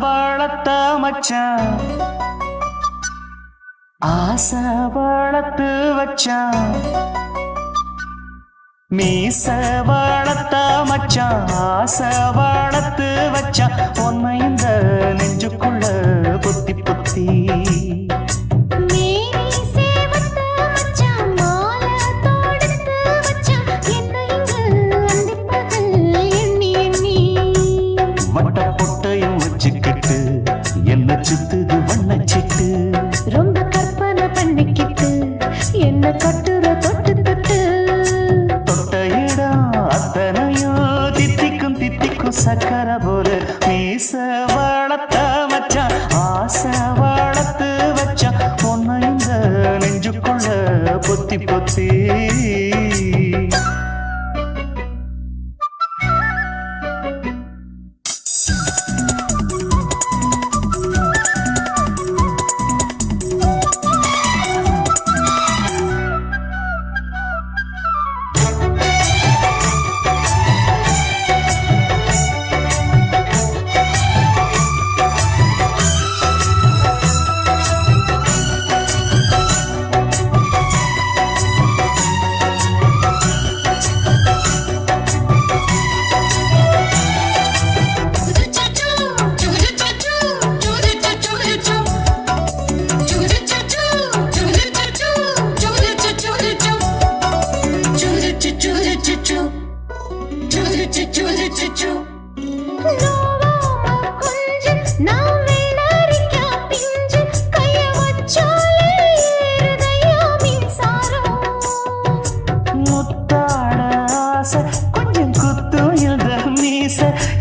வளர்த்த மச்சான் ஆசை வளர்த்து வச்சான் மீச வளர்த்த மச்சான் ஆசை வளர்த்து வச்சான் உன்னை இந்த நெஞ்சுக்குள்ள பொத்தி பொத்தி என்ன சுத்துது வண்ணச்சிட்டு ரொம்ப கற்பனை பண்ணிக்கிட்டு என்ன கட்டுற தொட்டு தொட்டு தொட்ட இடம் அத்தனையோ தித்திக்கும் தித்திக்கும் சக்கர போல மீச வளர்த்த மச்சான் ஆசை வளர்த்து வச்சான் பொண்ணு இந்த நெஞ்சுக்குள்ள பொத்தி பொத்தி கொஞ்சம் குத்தும் இந்த மீச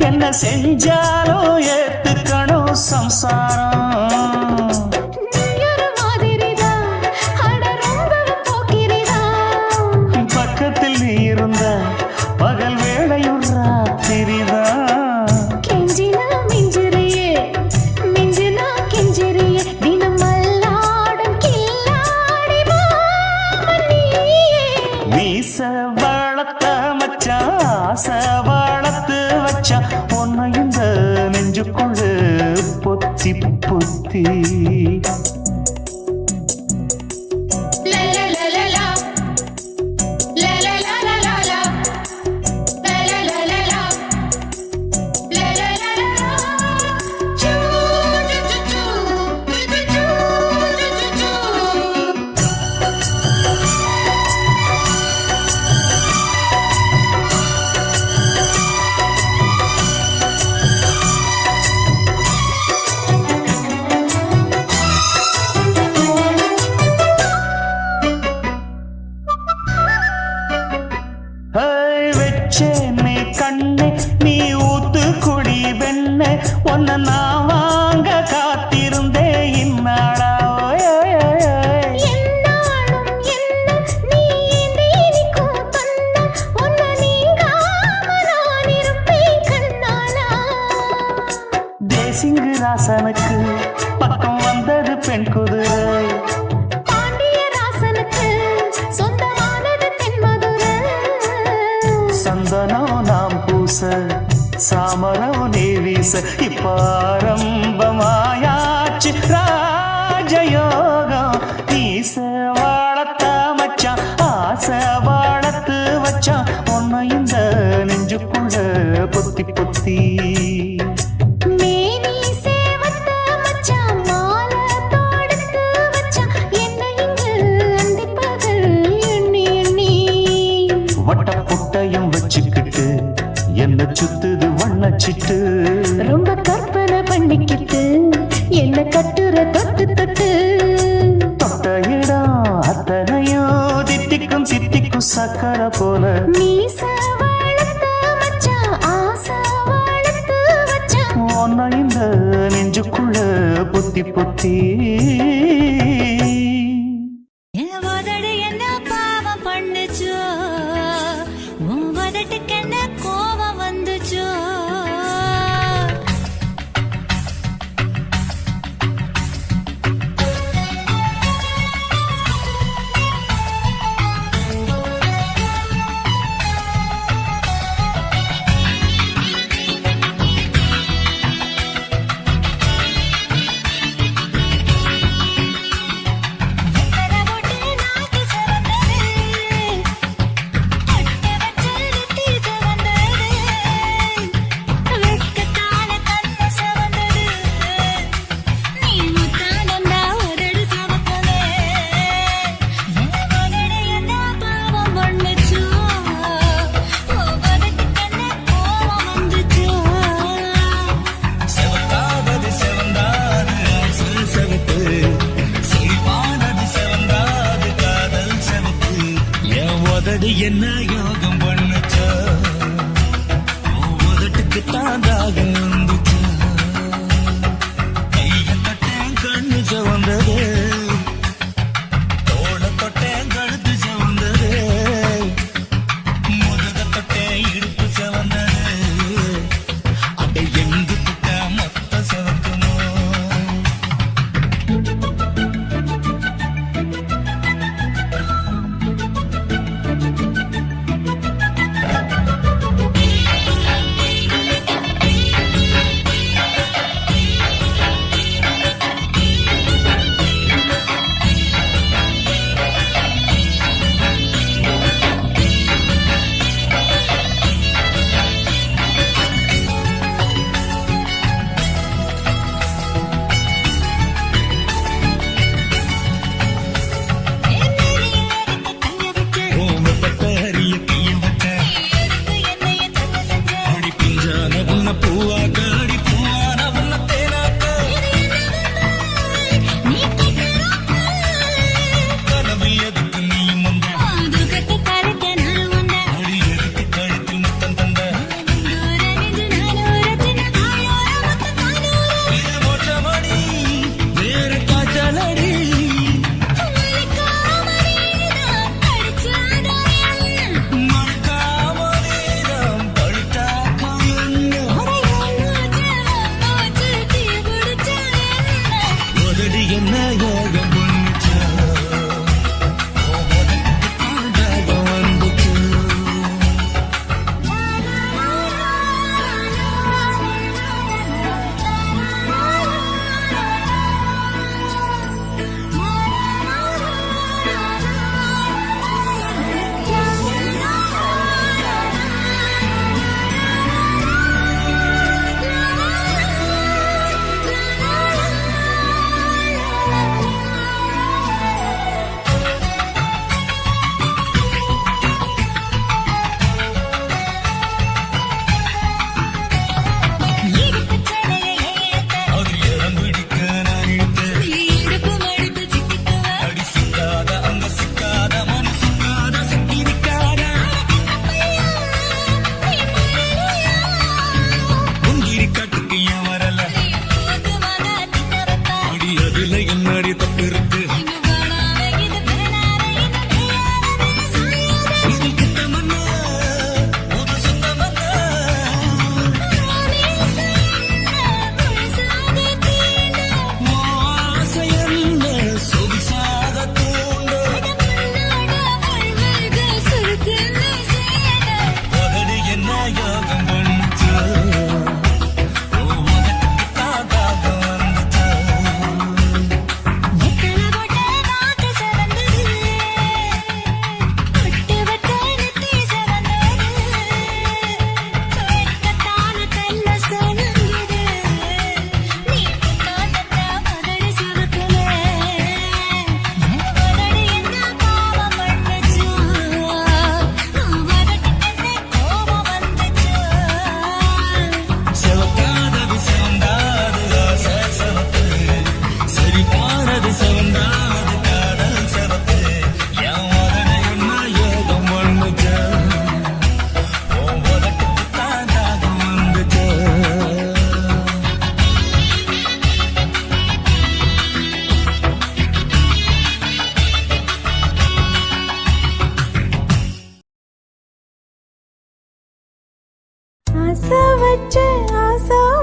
என்ன செஞ்சாலும் ஏத்துக்கணும் சம்சாரம் பக்கத்தில் நீ இருந்த பகல் வேளையும் ராத்திரிதான் கெஞ்சினா மிஞ்சிரியே மிஞ்சினா கெஞ்சிரியே தினம் மல்லாடும் கில்லாடி மாமணியே மீச வளர்த்த மச்சான் ஆசை வளர்த்து வச்சான் உன்னை இந்த நெஞ்சுக்குள்ள பொத்தி பொத்தி வெச்சேனே கண்ணே நீ ஊத்து குடி வெண்ணே உன்னை நான் வாங்க காத்திருந்தே இந்நாடா தேசிங்கு ராசனுக்கு பக்கம் வந்தது பெண் குதிரை சந்தனம் நாம் பூச சாமரம் நீ வீச இப்பாரம்பமாயாச்சு ராஜயோகம் நீச வளர்த்த மச்சான் ஆசை வளர்த்து வச்சான் உன்னை இந்த நெஞ்சுக்குள்ள பொத்தி பொத்தி வச்சுக்கிட்டு என்ன சுத்துது வண்ணச்சிட்டு ரொம்ப கற்பனை பண்ணிக்கிட்டு என்ன கட்டுற தொட்டு தொட்டு தொட்ட இடம் அத்தனையோ தித்திக்கும் தித்திக்கும் சக்கர போல மீச வளர்த்த மச்சான் ஆசை வளர்த்து வச்சான் உன்னை இந்த நெஞ்சுக்குள்ள பொத்தி பொத்தி உதடு என்ன யோகம் பண்ணுச்சா உதட்டுக்கு தான் தாகம் வந்துச்சா கைய தொட்டேன் கண்ணு சவந்தது தோள தொட்டேன் கழுத்து சவந்தது முதுக தொட்டேன் இடுப்பு சவந்தது அதை எங்கு தொட்ட மொத்த சவக்குமோ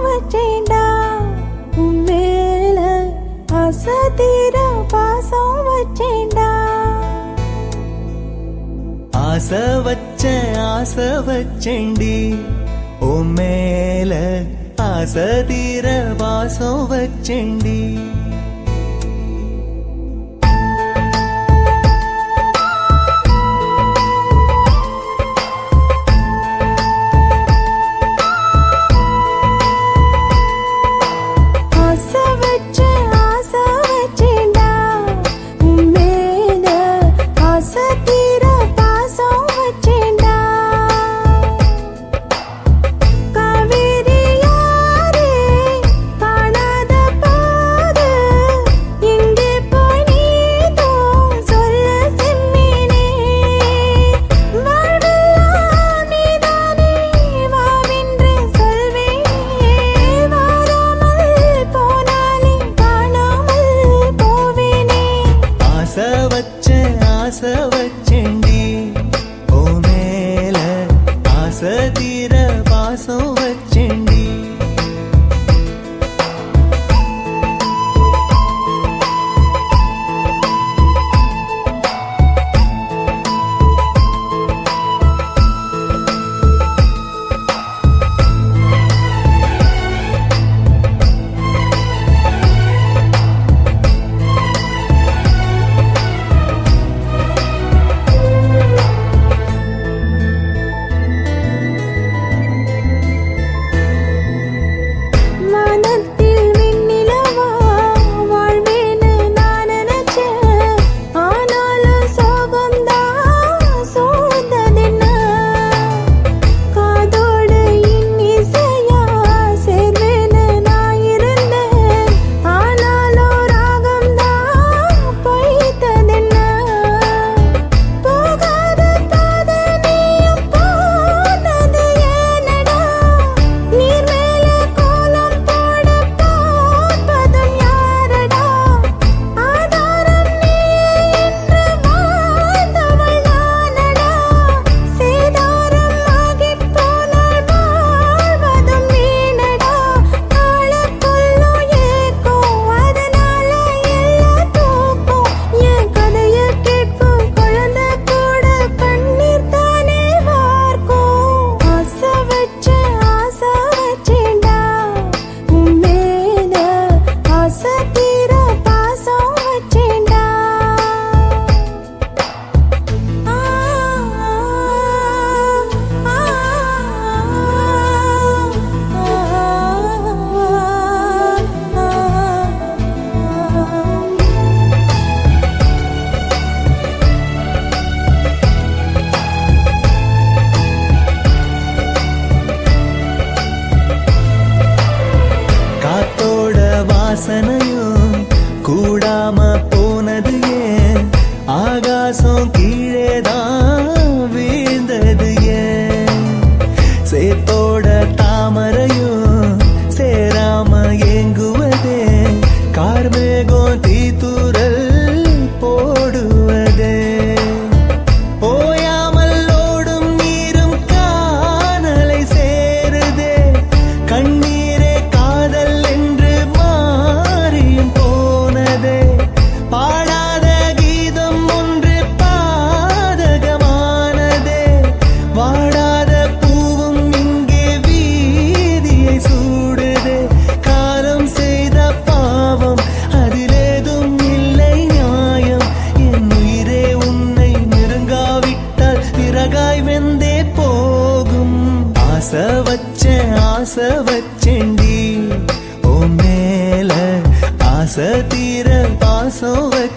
வச்சேன்டா உன் மேல ஆசை தீர பாசம் வச்சேன்டா ஆசை வச்சேன்டி உன் மேல ஆசை தீர பாசம் வச்சேன்டி காவேரி யாரே காணாத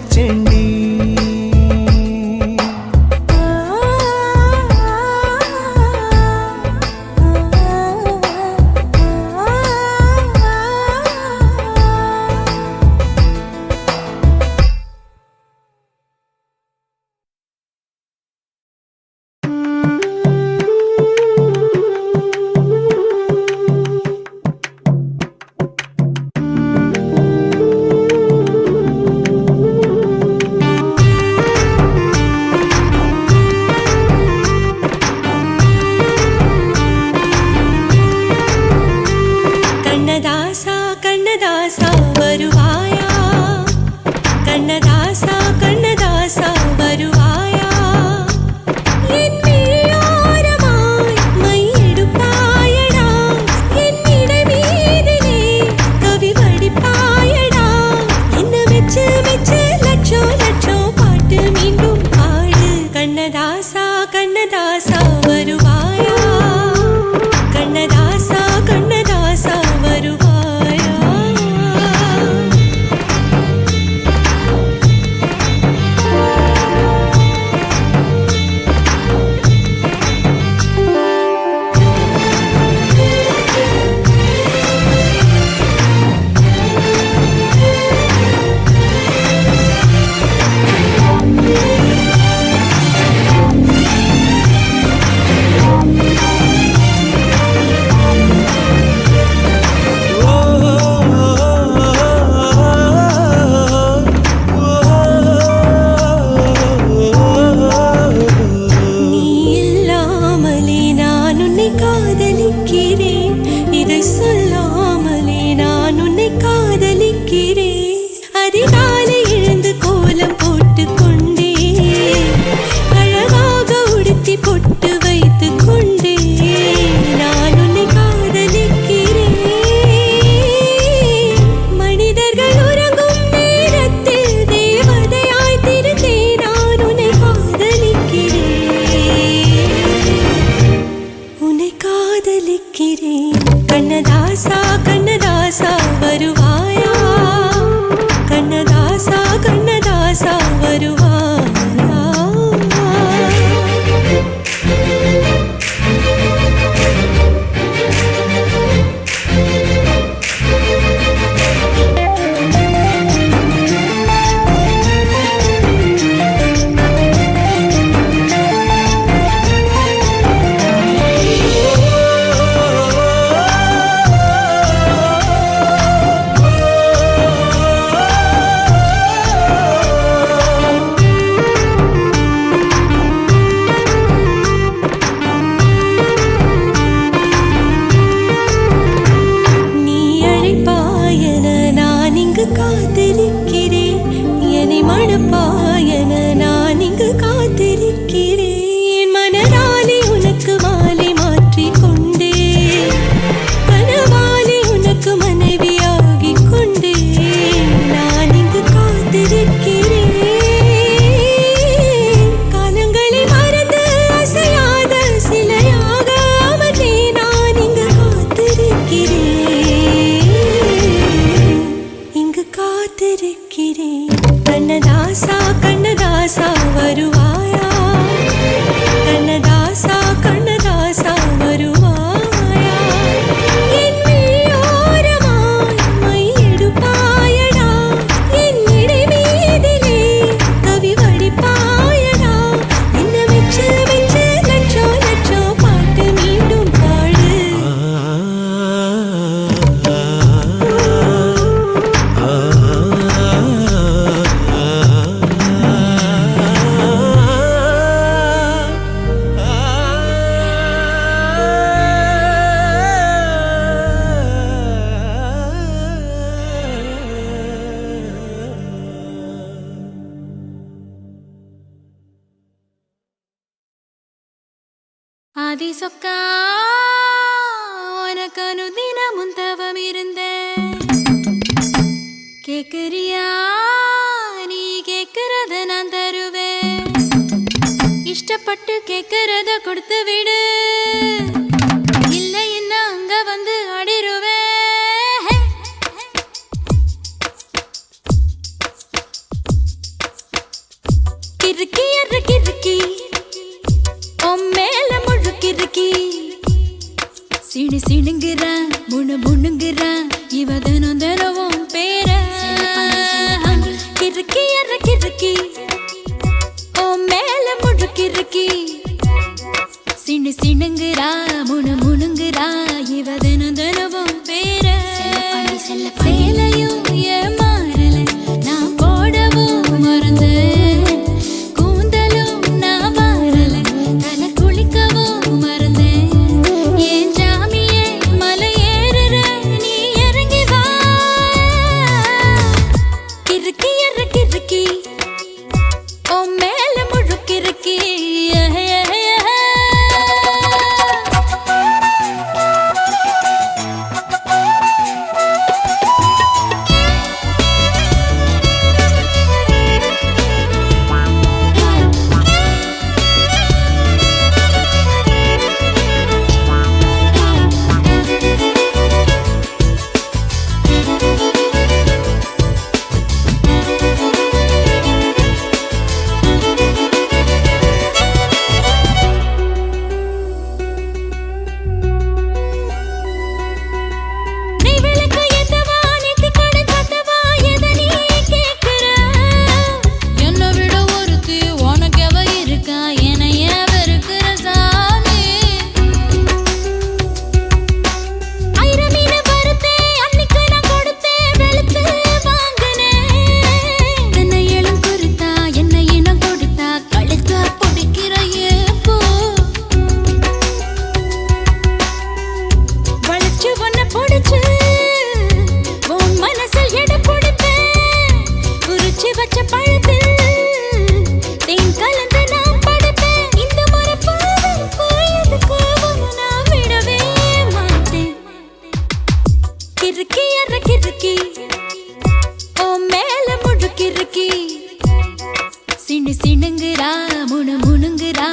வச்சேண்டி ஆதி சொக்கா உனக்கு அனுதின முந்தவம் இருந்தேன் கேக்குறியா நீ கேக்குறத நான் தருவேன் இஷ்டப்பட்டு கேக்குறத கொடுத்து விடு இல்லை என்ன அங்க வந்து அடிருவேன் கிறுக்கி அற கிறுக்கி உன் மேல முழு கிறுக்கி சிடு சிடுங்குறா முணு முணுங்குறா இவ தினம் தினவும் பேர கிறுக்கி அற கிறுக்கி உன் மேல முழு கிறுக்கி சிடு சிடுங்குறா முணு முணுங்குறா இவ தினம் தினவும் பேர சேலையும் ஏமாறல நான் போடவும் மறந்தேன் கூந்தலும் நான் மாறல தலை குளிக்கவும் மறந்தேன் ஏன் ஜாமியே மலை ஏறுற நீ இறங்கி வா கிறுக்கி அற கிறுக்கி உன் மேல முழு கிறுக்கி கிறுக்கி அற கிறுக்கி உன் மேல முழு கிறுக்கி சிடு சிடுங்குறா முணு முணுங்குறா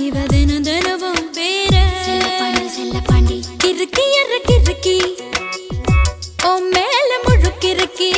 இவ தினம் தினவும் பேர கிறுக்கி அற கிறுக்கி உன் மேல முழு கிறுக்கி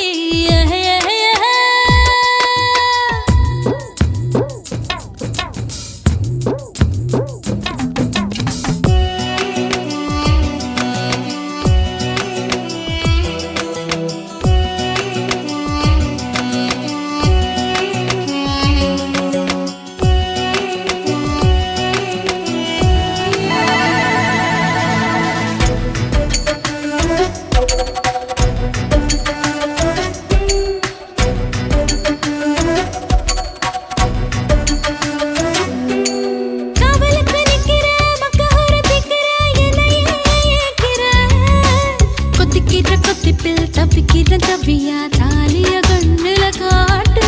தப்பிக்கிற தவியா தாலிய கண்ணுல காட்டு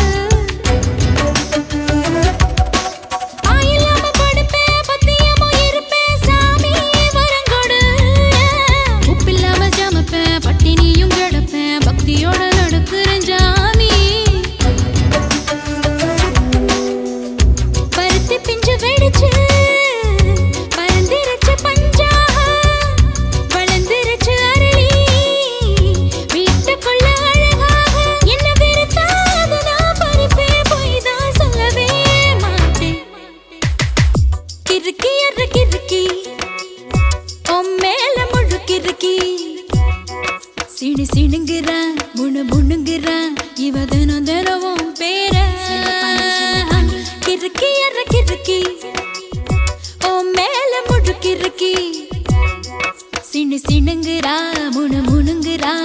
ஆயில்லாம படுப்பேன் பத்தியமோ இருப்பேன் சாமி வரங்கொடு உப்பில்லாம ஜாமப்பேன் பட்டினியும் கிடப்பேன் பக்தியோட நடக்குறேன் ஜாமி பருத்தி பிஞ்சு வெடிச்சு பறந்திருச்சு பஞ்சா வளர்ந்திருச்சு அரளி கிறுக்கி அற கிறுக்கி உன் மேல முழு கிறுக்கி சிடு சிடுங்குறா முணு முணுங்குறா இவ தினம் தினவும் பேர கிறுக்கி அற கிறுக்கி உன் மேல முழு கிறுக்கி சிடு சிடுங்குறா முணு முணுங்குறா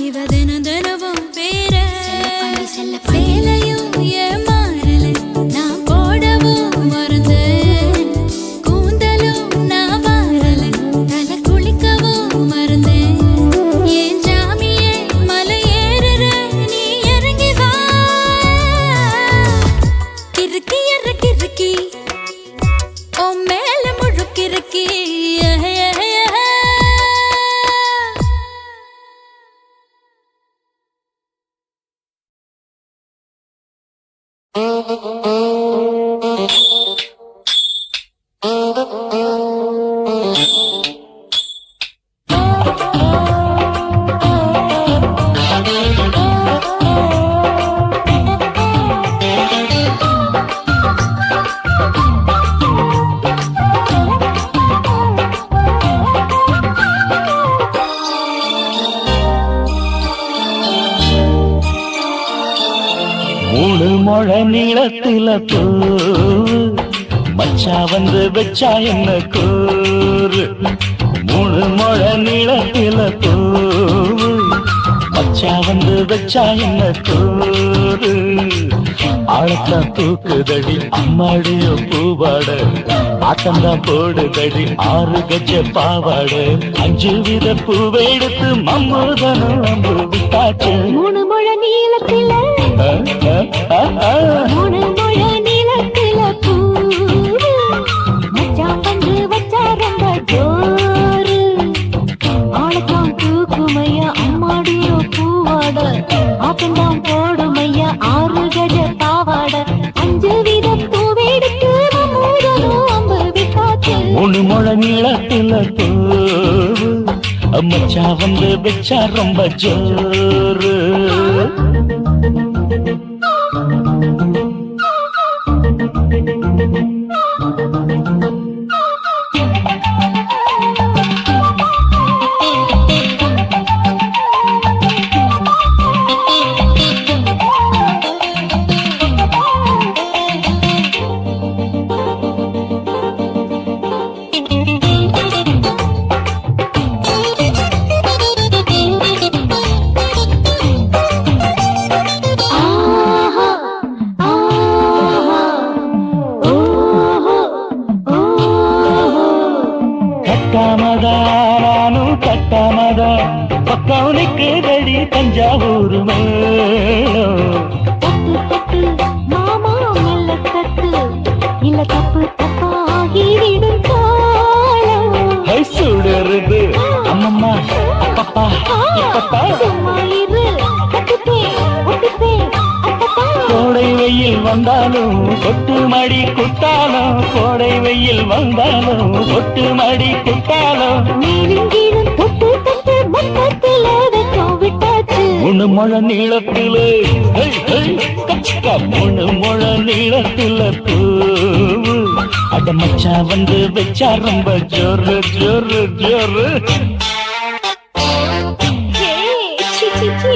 இவ தினம் தினவும் பேர சேலையும் ஏமாறல நான் போடவும் மறந்தேன் கூந்தலும் நான் மாறல தலை குளிக்கவும் மறந்தேன் ஏன் ஜாமியே மலை ஏறுற நீ இறங்கி வா கிறுக்கி அற கிறுக்கி உன் மேல முழு கிறுக்கி முழ நீளத்தில பூ மச்சா வந்து வச்சா என்ன கூறு 3 முழ நீளத்தில பூ மச்சா வந்து வச்சா என்ன கூறு ஆழத்தான் தூக்குதடி அம்மாடியோ பூவாட ஆட்டம்தான் போடுதடி 6 கஜ பாவாட 5 வித பூவை எடுத்து மம்மூதனும் அம்பு விட்டாச்சு 3 முழ நீளத்தில 3 முழ நீளத்தில பூ மச்சான் வந்து வச்சா ரொம்ப ஜோரு ஆளத்தான் தூக்குமையா அம்மாடியோ பூவாட ஆட்டம்தான் போடுமையா 6 கஜ பாவாட 5 வித பூவை எடுத்து மம்மூதனும் அம்பு விட்டாச்சு 3 முழ நீளத்தில பூ மச்சா வந்து வச்சா ரொம்ப ஜோரு கட்டாமதா பக்கவனுக்கு தடி தஞ்சாவூர் மேளம் தட்டு மாமா மெல்ல தட்டு இல்ல தப்பு தப்பாகிவிடும் காலம் சுடருது அம்மம்மா அப்பப்பா இப்பப்பா சும்மா இரு கட்டுப்பே ஒட்டுப்பே அப்பப்பா கோடை வெயில் வந்தாலும் கொட்டு மடி குத்தாலும் கோடை வெயில் வந்தாலும் கொட்டு மடி குத்தாலும் மேலும் கீழும் தொட்டு தொட்டு மொத்தத்தில வெக்கம் விட்டாச்சு 3 முழ நீளத்திலே 3 முழ நீளத்தில பூ அட மச்சா வந்து வச்சா ரொம்ப ஜோரு ஜோரு ஜோரு சி சி சி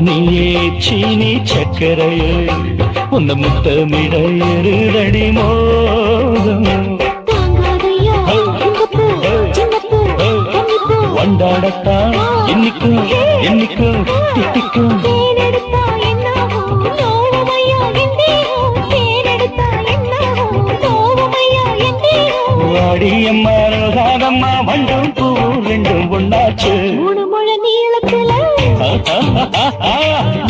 நீயே சீனி சக்கரையே உன்ன முத்தமிட எருதடி மோகம் வண்டாடத்தான் என்னைக்கும் என்னைக்கும் திட்டிக்கும் வாடியம்மா ரோசாதம்மா வண்டும் பூ ரெண்டும் ஒண்ணாச்சு 3 முழ நீளத்தில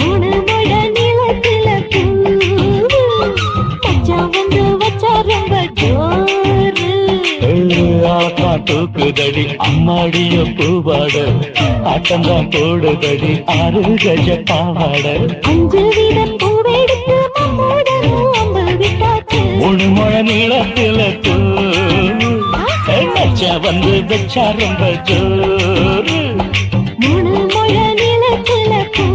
3 முழ நீளத்தில பூ மச்சான் வந்து வச்சா ரொம்ப ஜோரு ஆளத்தான் தூக்குதடி அம்மாடிய பூவாட ஆட்டம்தான் போடுதடி 6 கஜ பாவாட 5 வித பூவெடுத்து மம்மூடனும் அம்பு விட்டாச்சு 3 முழ நீளத்தில பூ மச்சா வந்து வச்சா ரொம்ப ஜோரு 3 முழ நீளத்தில பூ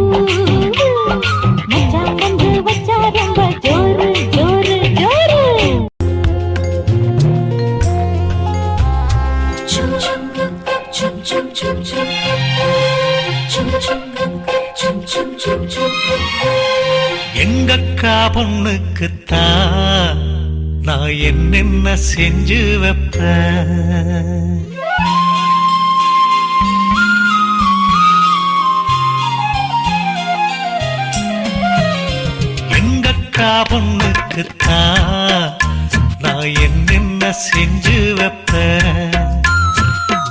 மச்சான் வந்து வச்சா ரொம்ப ஜோரு ஜோரு ஜோரு எங்கக்கா பொண்ணுக்குத்தான் நான் என்னென்ன செஞ்சு வைப்பேன் எங்கக்கா பொண்ணுக்குத்தான் நான் என்னென்ன செஞ்சு வைப்பேன்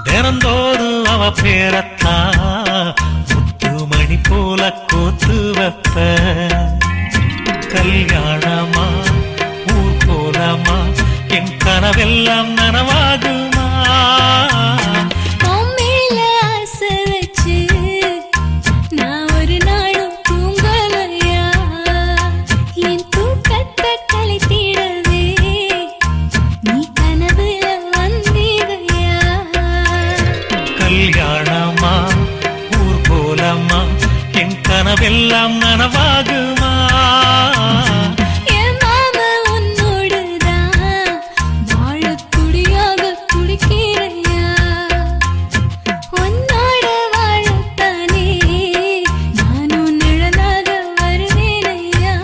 தினந்தோறும் அவ பேரத்தான் முத்துமணி போல கோத்து வைப்பேன் கல்யாணமா ஊர் கோலமா என் கனவெல்லாம் நனவாகுமா? உன் மேல ஆசை வச்சு நான் ஒரு நாளும் தூங்கலையா? என் தூக்கத்தை கலைத்திடவே நீ கனவுல வந்தீதையா? கல்யாணமா ஊர்கோலமா என் கனவெல்லாம் நனவாகுமா? என் மாமா உன்னோடுதான் வாழத் துடியாக துடிக்கிறையா? உன்னோட வாழத்தானே நானும் நிழலாக வருவேனையா?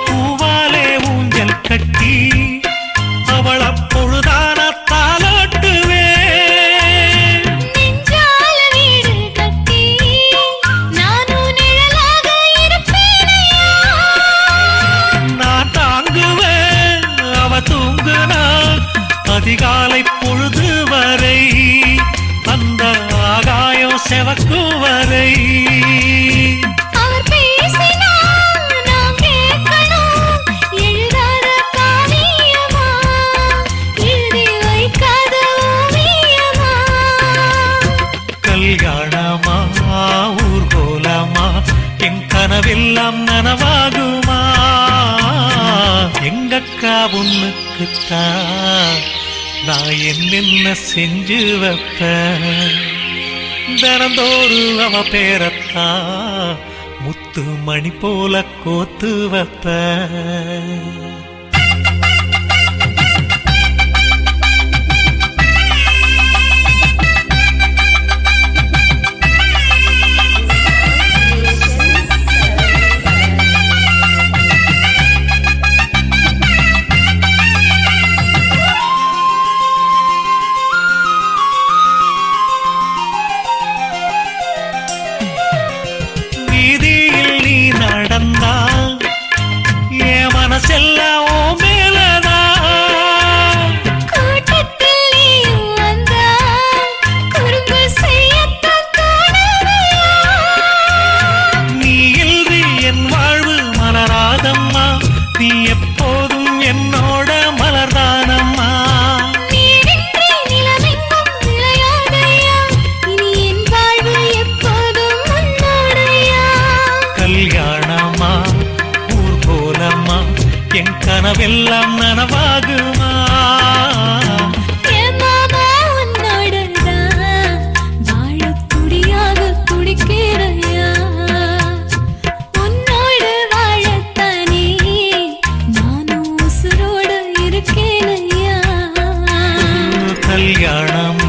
பூவாலே ஊஞ்சல் கட்டி அவள் அப்பொழுதான தாலாட்டுவேன். நெஞ்சால வீடு கட்டி நானும் நிழலாக இருப்பேனையா? நான் தாங்குவேன் அவ தூங்குனாள் அதிகாலை பொழுது வரை அந்த ஆகாயம் செவக்கும் வரை. அவர் பேசினால் நான் கேட்கணும். எழுதாத காவியமா, எழுதி வைக்காத ஓவியமா? கல்யாணமா ஊர்கோலமா என் கனவெல்லாம் நனவாகுமா? எங்கக்கா பொண்ணுக்குத்தான் நான் என்னென்ன செஞ்சு வைப்பேன். தினந்தோறு அவ பேரத்தான் முத்து மணி போல கோத்து வைப்பேன். வீதியில் நீ நடந்தா என் மனசெல்லாம் உன் மேலதான். கூட்டத்தில் நீயும் வந்தா குறும்பு செய்யத்தான் தோணுதையா? நீ இன்றி என் வாழ்வு மலராதம்மா, நீ எப்போதும் என்னோட மலர்தானம்மா. நீரின்றி நிலமெங்கும் விளையாதையா? இனி என் வாழ்வு எப்போதும் உன்னோடையா? கல்யாணமா ஊர்கோலமா என் கனவெல்லாம் நனவாகுமா? என் மாமா உன்னோடுதான் வாழத் துடியாக துடிக்கிறையா? உன்னோடு வாழத்தானே நானும் உசுரோடு இருக்கேனையா? கல்யாணம்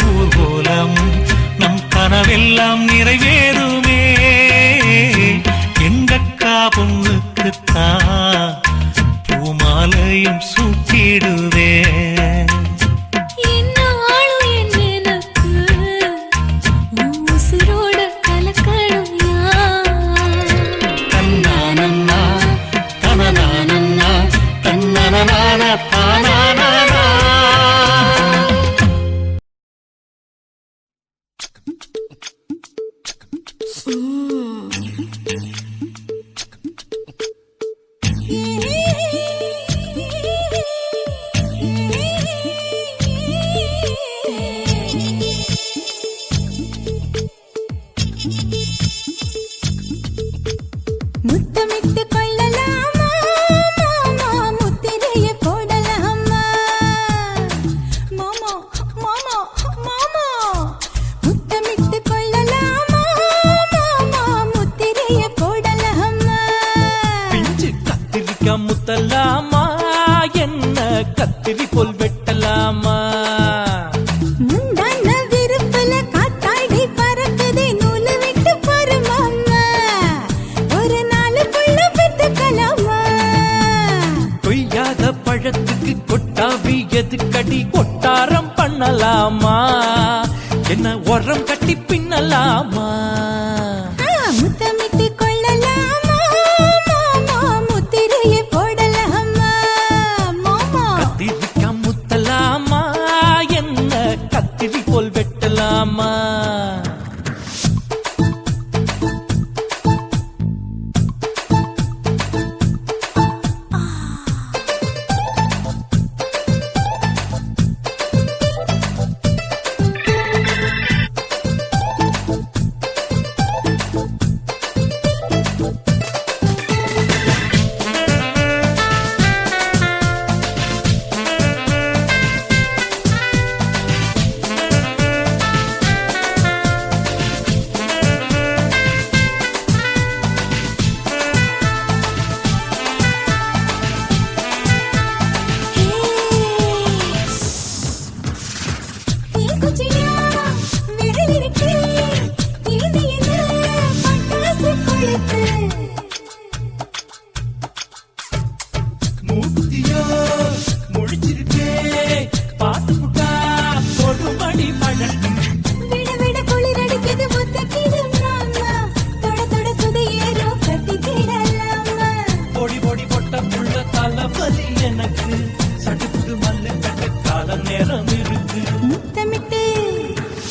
ஊர்கோலம் நம் கனவெல்லாம் நிறைவேறுமே. எங்கக்கா பொண்ணுக்குத்தான் பூமாலையும் சூட்டிடுவேன். என்னாலும் என் நினைப்பு உன் உசுரோட கலக்கணும்யா? தன்னானன்னா தனனானன்னா தன்னனனான தானானா. முத்தமிட்டு கொள்ளலாமா மாமா, முத்திரையை போடலாமா மாமா மாமா மாமா. முத்தமிட்டு கொள்ளலாமா மாமா, முத்திரையை போடலாமா. பிஞ்சு கத்திரிக்காய் முத்தலாமா, என்ன கத்திரி போல் வெட்டலாமா? முந்தான விருப்புல காத்தாடி பறக்குதே, நூலு விட்டு பாரு மாமா, ஒரு நாளுக்குள்ள பெத்துக்கலாமா. கொய்யாத பழத்துக்கு கொட்டாவி எதுக்கடி? கொட்டாரம் பண்ணலாமா, என்ன உரம் கட்டி பின்னலாமா? முத்தமிட்டு கொள்ளலாமா மாமா, முத்திரையை போடலாமா. நேரம் இருக்கு. முத்தமிட்டு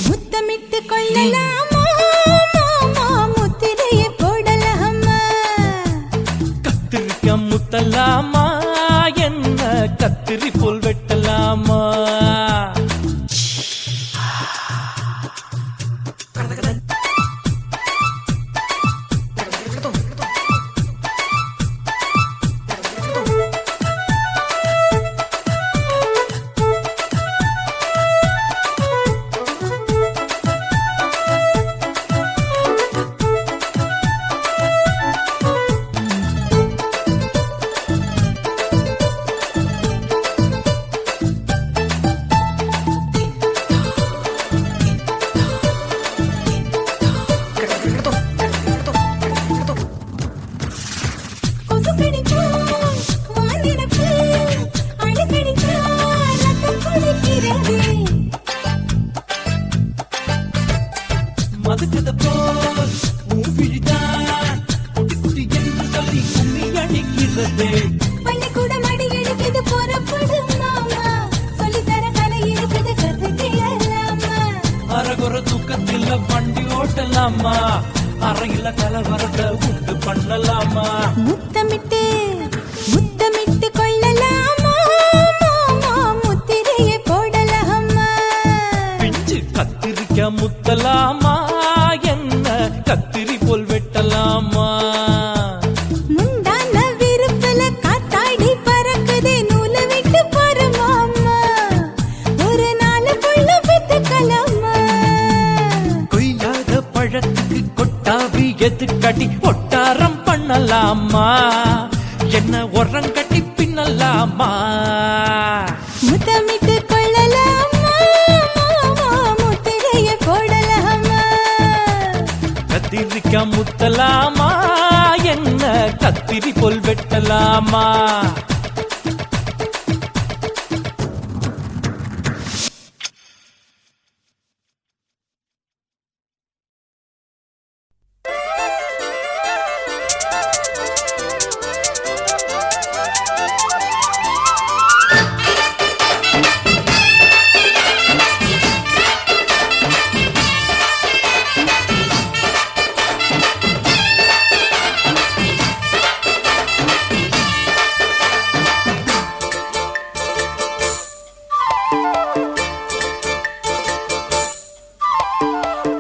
முத்தமிட்டு கொள்ளலாமா மாமா முத்திரையை போடலாமா கத்திரிக்க முத்தலாமா என்ன கத்திரி போல் வெட்டலாமா கொசு கடிச்சா வானிரப்பு அடிக்கடிச்சா ரத்தம் குளிக்கிறது மதுக்கத போல் மூவிழிதான் குட்டி குட்டி என்று சொல்லி கும்மி அடிக்கிறது. பள்ளிக்கூடம் அடி எடுக்குது புறப்படும் மாமா சொல்லித்தர கலை இருக்குது கதை கேளலாமா அரகுற தூக்கத்தில் வண்டி ஓட்டலாமா அறையில கலவரத்தை உண்டு பண்ணலாமா முத்தமிட்டு முத்தமிட்டு கொள்ளலாமா மாமா முத்திரையை போடலாமா பிஞ்சு கத்திரிக்க முத்தலாமா என்ன கத்திரி போல் வெட்டலாமா முந்தான விருப்பல காத்தாடி பறக்குதே நூல விட்டு போற மாமா ஒரு நாளுக்குள்ள பெத்துக்கலாமா கொய்யாத பழத்துக்கு கொட்டாவி எதுக்கடி ஒட்டாரம் பண்ணலாமா என்ன உரங்கட்டி பின்னலாமா முத்தமிட்டு கொள்ளலாமா மாமா முத்திரையை போடலாமா கத்திரிக்க முத்தலாமா என்ன கத்திரி போல் வெட்டலாமா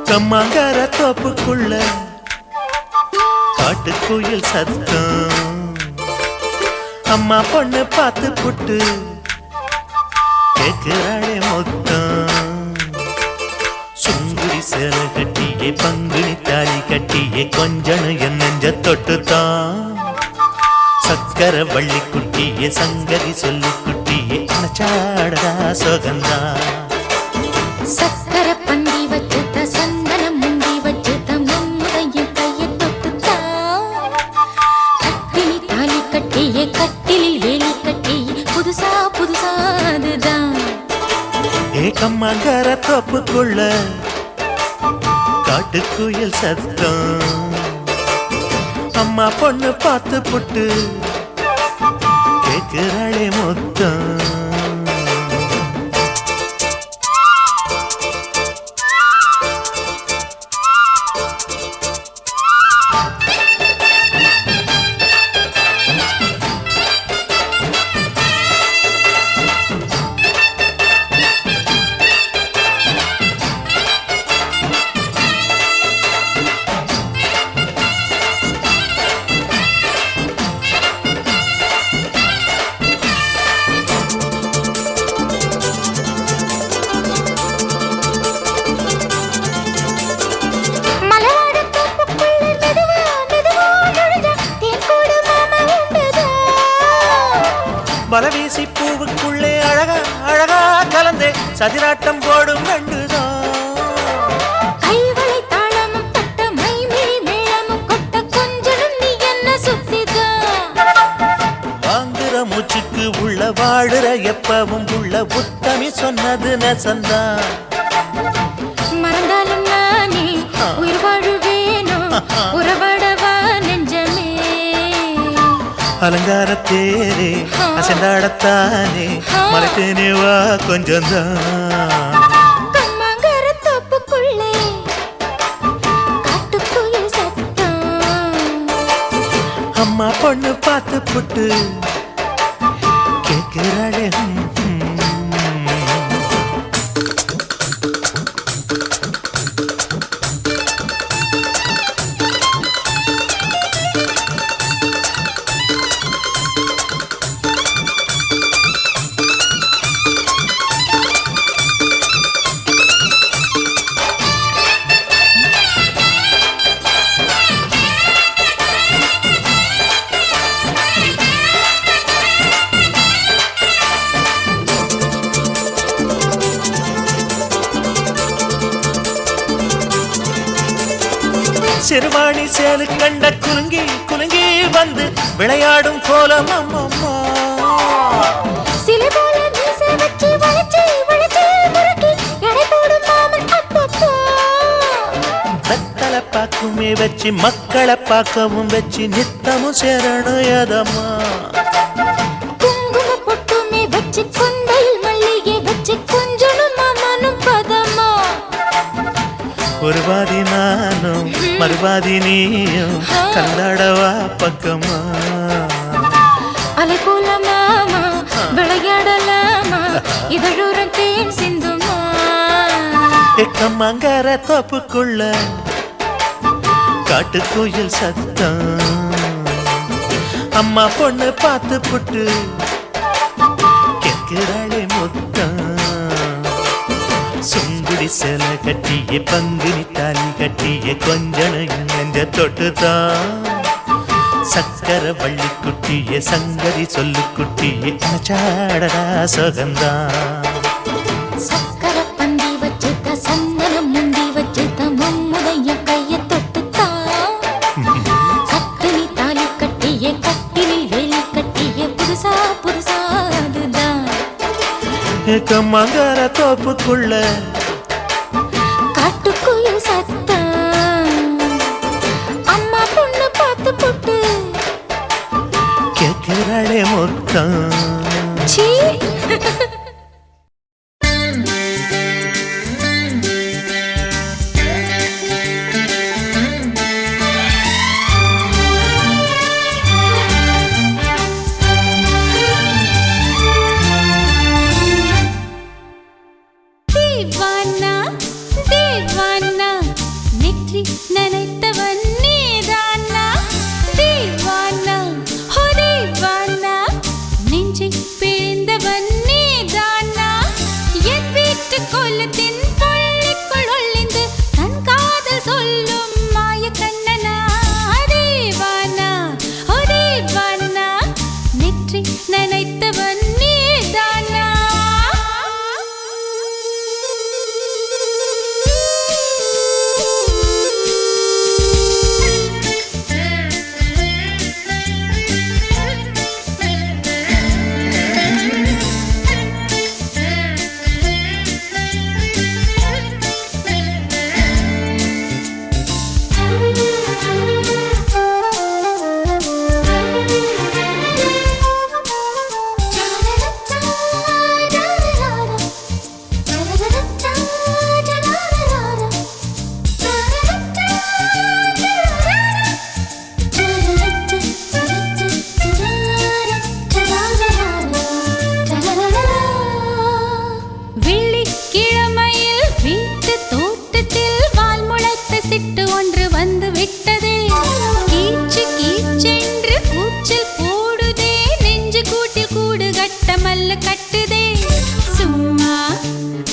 கம்மாங்கார தோப்புக்குள்ள காட்டுக்குயில் சத்தம் அம்மா பொண்ணு பார்த்து புட்டு கேக்குறாளே மொத்தம் சுங்குடி சேல கட்டியே பங்குனி தாலி கட்டியே கொஞ்சம் என் நெஞ்ச தொட்டுத்தான் சக்கர வள்ளி குட்டியே சங்கதி சொல்லி குட்டியே அணைச்சாடதா சுகந்தான் சக்கர பந்தி வச்சுட்ட சந்தனம் முந்தி வச்சுட்ட மம்முதையும் கையை தொட்டுத்தா கட்டினி தாலி கட்டியே கட்டிலில் வேலி கட்டியே புதுசா புதுசா அதுதான் ஏகம்மாங்கார தோப்புக்குள்ள காட்டுக்குயில் சத்தம் அம்மா பொண்ணு பார்த்து புட்டு கேக்குறாளே மொத்தம் பலவீசி பூவுக்குள்ளே அழகா அழகா கலந்தே சதிராட்டம் போடும் கண்டுதான் கைவளை தாளமும் தட்ட மைமிழி மேளமும் கொட்ட கொஞ்சனும் நீ என்ன சுத்திதான் வாங்குற மூச்சுக்கு உள்ள வாழுற எப்பவும் உள்ள உத்தமி சொன்னது நெசந்தான் மறந்தாலும் நானே உயிர் வாழுவேனோ உறவாடவா நெஞ்சமே அலங்கார தேரே அசைந்தாடத்தானே மலைத்தேனே வா கொஞ்சம் தான் கம்மங்கர தோப்புக்குள்ளே காட்டுக்குயில் சத்தம் அம்மா பொண்ணு பார்த்து புட்டு கேட்கிறாளே சிறுவாணி சேலு கண்ட குலுங்கி குலுங்கி வந்து விளையாடும் கோலம் அம்மம்மா சிலை போல மீசை வச்சு வளைச்சு வளைச்சு முறுக்கி எடை போடும் மாமன் அப்பப்பா வெத்தலை பாக்குமே வச்சு மக்களை பார்க்கவும் வச்சு நித்தமும் சேரணும் எதம்மா குங்கும பொட்டுமே வச்சு குந்தையில் மல்லிகை வச்சு கொஞ்சனும் மாமனும் பதமா ஒரு பாதி நானும் மறுபாதி நீயும் கல்லாடவா பக்கமா அலை போல மாமா விளையாடலாமா இதழூரம் தேன் சிந்துமா எக்கம்மங்கர தோப்புக்குள்ள காட்டுக்குயில் சத்தம் அம்மா பொண்ணு பார்த்து புட்டு கேட்கிறாளே முத்தம் சுங்குடி சேலை கட்டிய பங்குனி தாலி கட்டிய கொஞ்சனையும் நெஞ்ச தொட்டுதான் சக்கர வள்ளி குட்டிய சங்கதி சொல்லு குட்டிய அச்சாடடா சுகந்தான் சக்கர பந்தி வச்சுட்ட சந்தனம் முந்தி வச்சுட்ட மம்முடைய கைய தொட்டுத்தான் கட்டினி தாலி கட்டிய கட்டிலில் வேலி கட்டிய புதுசா புதுசா அதுதான் எக்கம்மங்கர தோப்புக்குள்ள காட்டுக்குயில் சத்தம் அம்மா பொண்ணு பார்த்து போட்டு கேட்கிறாளே முத்தம் சீ दीवाना दीवाना नेत्री ननैतवन नीदाना दीवाना हो दीवाना நெஞ்சை பிழிந்தவன் நீதானா என் வீட்டு கோலத்தின் பள்ளிக்குள் ஒளிந்து தன் காதல் சொல்லும் மாய கண்ணனா தீவானா ஓ தீவானா நெற்றி நனைத்தவன் நீதானா வெள்ளிக்கிழமையில் வீட்டு தோட்டத்தில் வால் முளைத்த சிட்டு ஒன்று வந்து விட்டதே கீச்சு கீச்சென்று கூச்சல் போடுதே நெஞ்சு கூட்டில் கூடு கட்ட மல்ல கட்டுதே சும்மா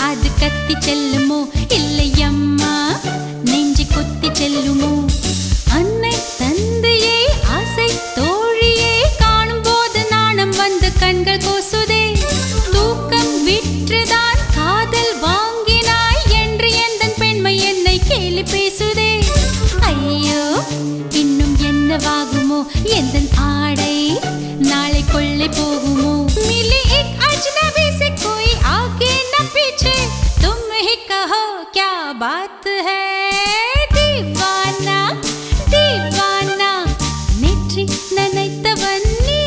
அது கத்தி செல்லுமோ இல்லையம்மா நெஞ்சு கொத்தி செல்லுமோ அன்னை தந்தையே ஆசை தோழியே காணும் போது நாணம் வந்து கண்கள் கோசுதே தூக்கம் விற்றுதான் காதல் வாங்கினாய் என்று எந்தன் பெண்மை என்னை கேலி பேசுதே ஐயோ இன்னும் என்னவாகுமோ எந்தன் ஆடை நாளை கொள்ளை போகுமோ मिली एक अजनबी से कोई आगे न पीछे तुम ही कहो क्या बात है दीवाना दीवाना नेற்றி நனைத்தவன் நீ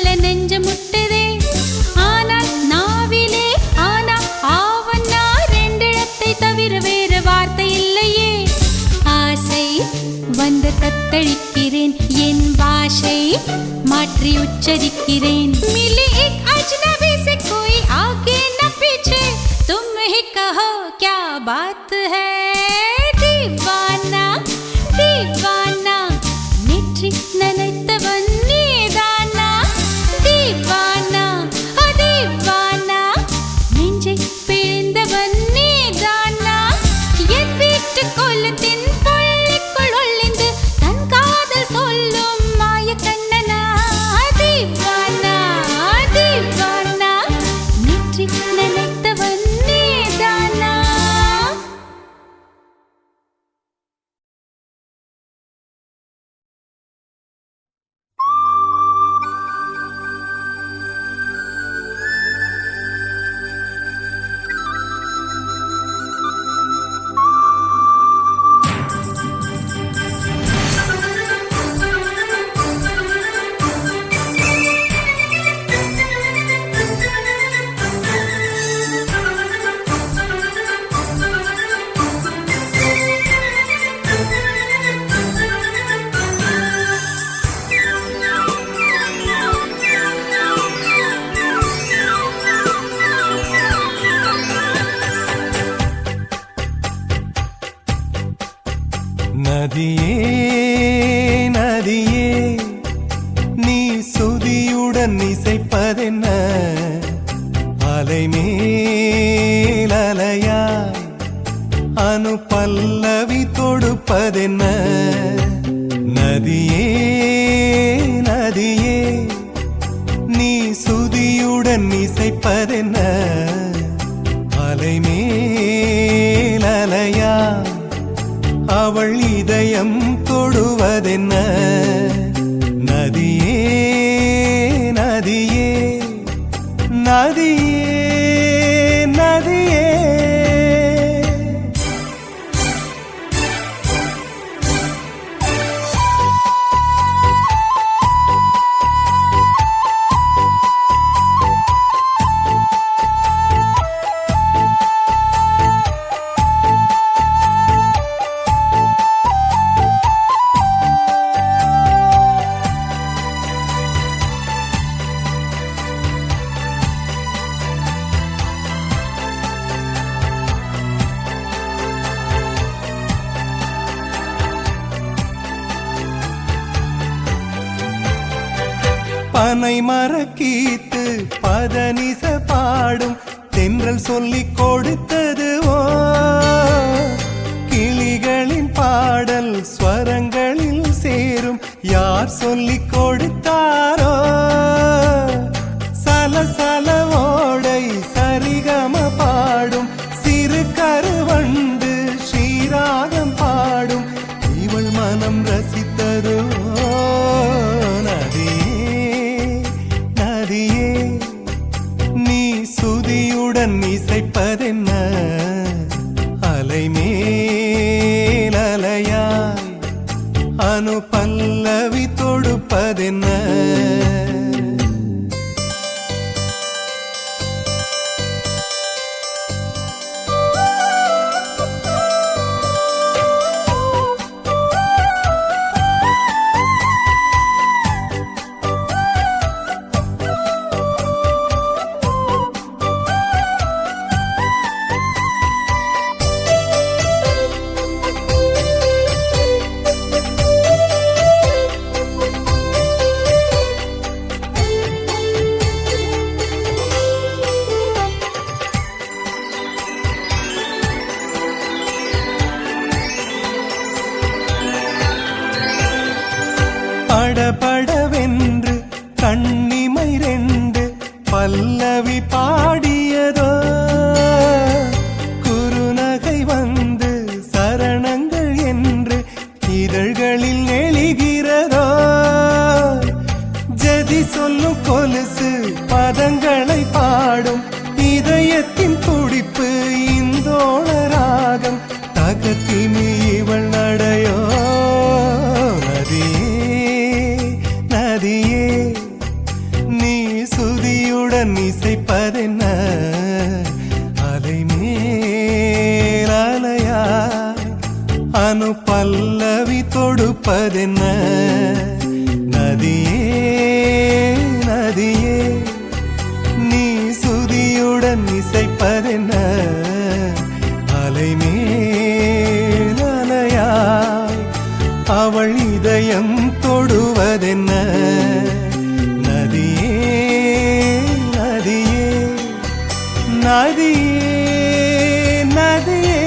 சொல்ல நெஞ்சு முட்டுதே. ஆனால் நாவிலே ஆனா ஆவன்னா ரெண்டிடத்தை தவிர வேறு வார்த்தை இல்லையே. ஆசை வந்து தத்தளிக்கிறேன், என் பாஷை மாற்றி உச்சரிக்கிறேன். मिली एक अजनबी से कोई आगे न पीछे, तुम ही कहो क्या बात है. दीवाना दीवाना नेற்றி நினைத்தவன் நீதானா. दीवाना दीवाना நெஞ்சை பிழிந்தவன் நீதானா. என் வீட்டு கொல்லத்தின் பள்ளிக்குள் ஒளிந்து தன் காதல் சொல்லும் மாய கண்ணனா. दीवाना दीवाना நேற்றி நினைத்தவன் நீதானா. நதியே நதியே நீ சுதியுடன் இசைப்பதென்ன. அலைமேல் அலையாய் அனு பல்லவி தொடுப்பதென்ன. நதியே நதியே நீ சுதியுடன் இசைப்பதென்ன. அலைமேல் அலையாய் அவள் இதயம் தொடுவதென்ன. நதியே நதியே நதியே நதியே பனை மரக்கீத்து பதனிச பாடும் தென்றல் சொல்லிக் கொடுத்ததுவோ. கிளிகளின் பாடல் ஸ்வரங்களில் சேரும் யார் சொல்லிக் கொடுத்தாரோ. சலசல ஓடை சரிகம பாடும் சிறு கருவண்டு ஸ்ரீராகம் பாடும் இவள் மனம் ரசித்ததுவோ. நீ சுதியுடன் இசைப்பதென்ன. அலைமேல் அலையாய் அனு பல்லவி தொடுப்பதென்ன. படபடவென்று கண்ணிமை ரெண்டு பல்லவி பாடியதோ. குறுநகை வந்து சரணங்கள் என்று இதழ்களில் நெளிகிறதோ. ஜதி சொல்லும் கொலுசு பதங்களை பாடும் இதயத்தின் துடிப்பு இந்தோள ராகம். தகத்திமி இவள் நடையோ. நதியே நதியே நீ சுதியுடன் இசைப்பதென்ன அலை மேல் அலையா அனு பல்லவி தொடுப்பதென்ன நதியே நதியே நீ சுதியுடன் இசைப்பதென்ன அலை மேல் அலையாய் அவள் இதயம் தொடுவதென்ன நதியே நதியே நதியே நதியே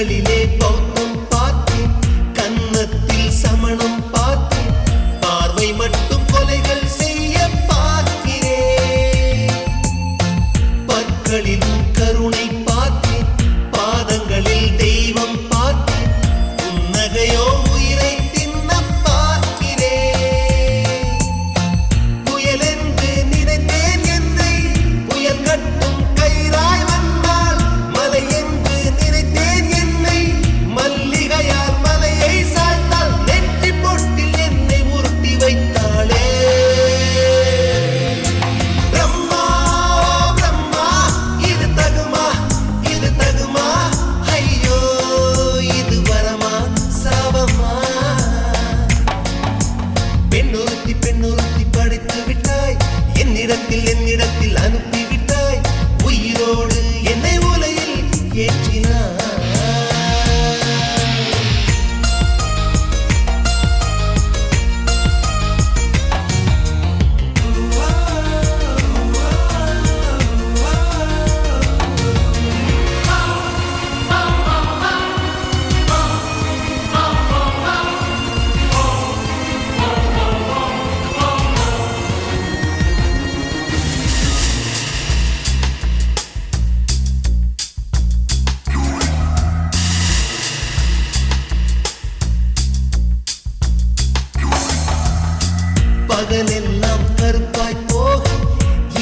கண்களிலே பௌத்தம் பார்த்தேன், கன்னத்தில் சமணம் பார்த்தேன், பார்வை மட்டும் கொலைகள் செய்ய பார்க்கிறேன். பற்களிலும் கருணை பார்த்தேன், பாதங்களில் தெய்வம் பார்த்தேன், புன்னகையோ உயிரை தின்ன பார்க்கிறேன். புயல் என்று நினைத்தேன் என்னை, புயல் கட்டும் கயிறாய் வந்தால், மலை என்று நினைத்தேன் என்னை, மல்லிகையால் மலையை சாய்த்தால், நெற்றி பொட்டில் என்னை உருட்டி வைத்தாளே. பிரம்மா பிரம்மா, இது தகுமா, இது தகுமா, ஐயோ இது வரமா சாபமா. பெண்ணொருத்தி பெண்ணொருத்தி படைத்து விட்டாய், என்னிடத்தில் அனுப்பி விட்டாய், உயிரோடு என்னை உலையில் ஏற்றினாய். பகலெல்லாம் கருப்பாய் போக,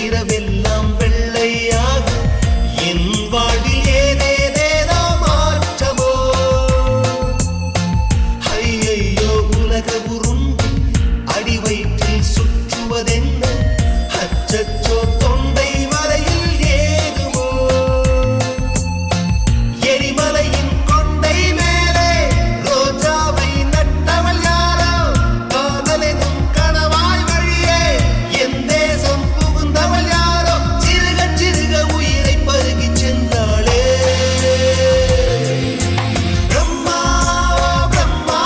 இரவெல்லாம் வெள்ளையாக, என் வாழ்வில் ஏதேதேதோ மாற்றமோ. ஐயையோ உலக உருண்டு அடி வயிற்றில் சுற்றுவதென்ன, அச்சச்சோ தொண்டை வரையில் ஏதுமோ. எரிமலையின் கொண்டை மேலே ரோஜாவை நட்டவள் யாரோ, காதலெனும் கணவாய் வழியே என் தேசம் புகுந்தவள் யாரோ, சிறுக சிறுக உயிரை பருகிச் சென்றாளே. பிரம்மா பிரம்மா,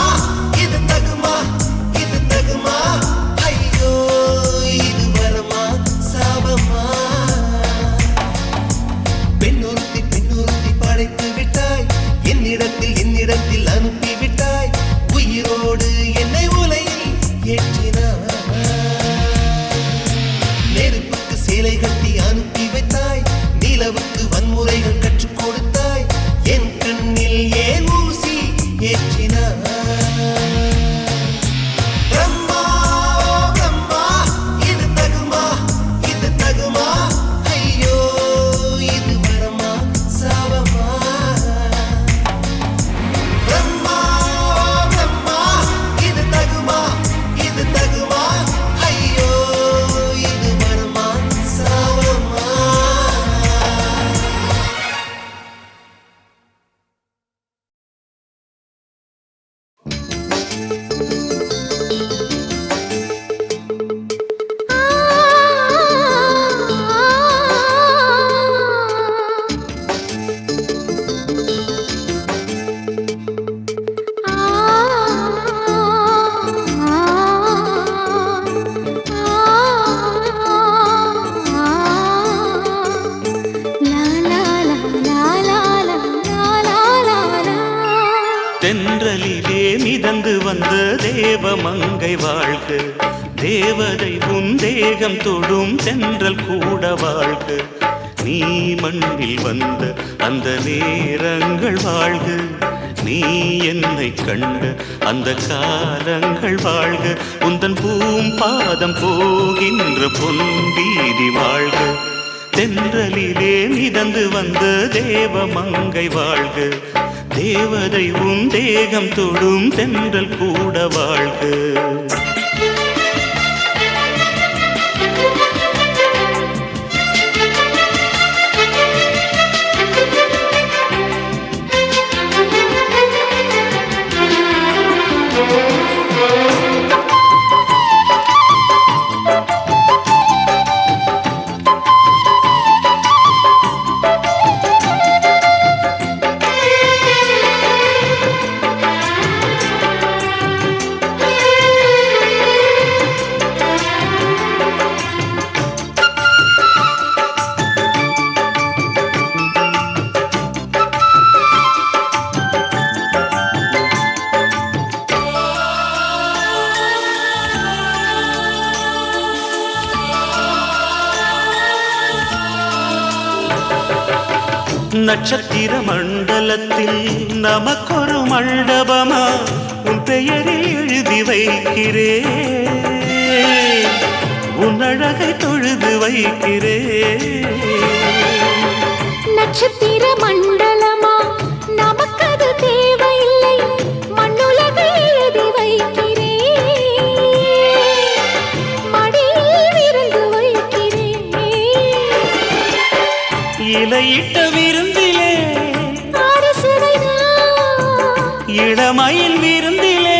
இது தகுமா, இது தகுமா, ஐயோ இது வரமா சாபமா. பெண்ணொருத்தி பெண்ணொருத்தி படைத்து விட்டாய், என்னிடத்தில் அனுப்பி விட்டாய், உயிரோடு என்னை உலையில் ஏற்றினாய். நெருப்புக்கு சேலை கட்டி அனுப்பி வைத்தாய், நிலவுக்கு வன்முறைகள் கற்றுக் கொடுத்தாய், என் கண்ணில் ஏன் ஊசி ஏற்றினாய். பிரம்மா பிரம்மா, இது தகுமா, இது தகுமா, ஐயோ இது வரமா சாபமா. பிரம்மா பிரம்மா, இது தகுமா, இது தகுமா, ஐயோ இது வரமா சாபமா. தென்றலிலே மிதந்து வந்த தேவமங்கை வாழ்க, தேவதை உன் தேகம் தொடும் தென்றல் கூட வாழ்க. நீ மண்ணில் வந்த அந்த நேரங்கள் வாழ்க, நீ என்னை கண்ட அந்த காலங்கள் வாழ்க. உந்தன் பூம்பாதம் போகின்ற பொன் வீதி வாழ்க. தென்றலிலே மிதந்து வந்த தேவமங்கை வாழ்க, தேவதை உன் தேகம் தொடும் தென்றல் கூட வாழ்க. நட்சத்திர மண்டலத்தில் நமக்கொரு மண்டபமா உன் பெயரில் எழுதி வைக்கிறேன் உன் அழகை தொழுது வைக்கிறேன் நட்சத்திர மண்டலமா நமக்கது தேவையில்லை மண்ணுலகை எழுதி வைக்கிறேன் மடியில் விருந்து வைக்கிறேன் இலையிட்ட விருந்திலே ஆறு சுவைதான் இளமயில் விருந்திலே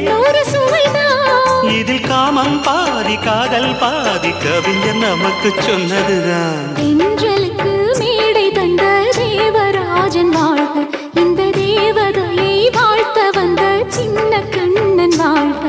100 சுவைதான் இதில் காமம் பாதி காதல் பாதி கவிஞர் நமக்கு சொன்னதுதான் தென்றலுக்கு மேடை தந்த தேவராஜன் வாழ்க இந்த தேவதையை வாழ்த்த வந்த சின்ன கண்ணன் வாழ்க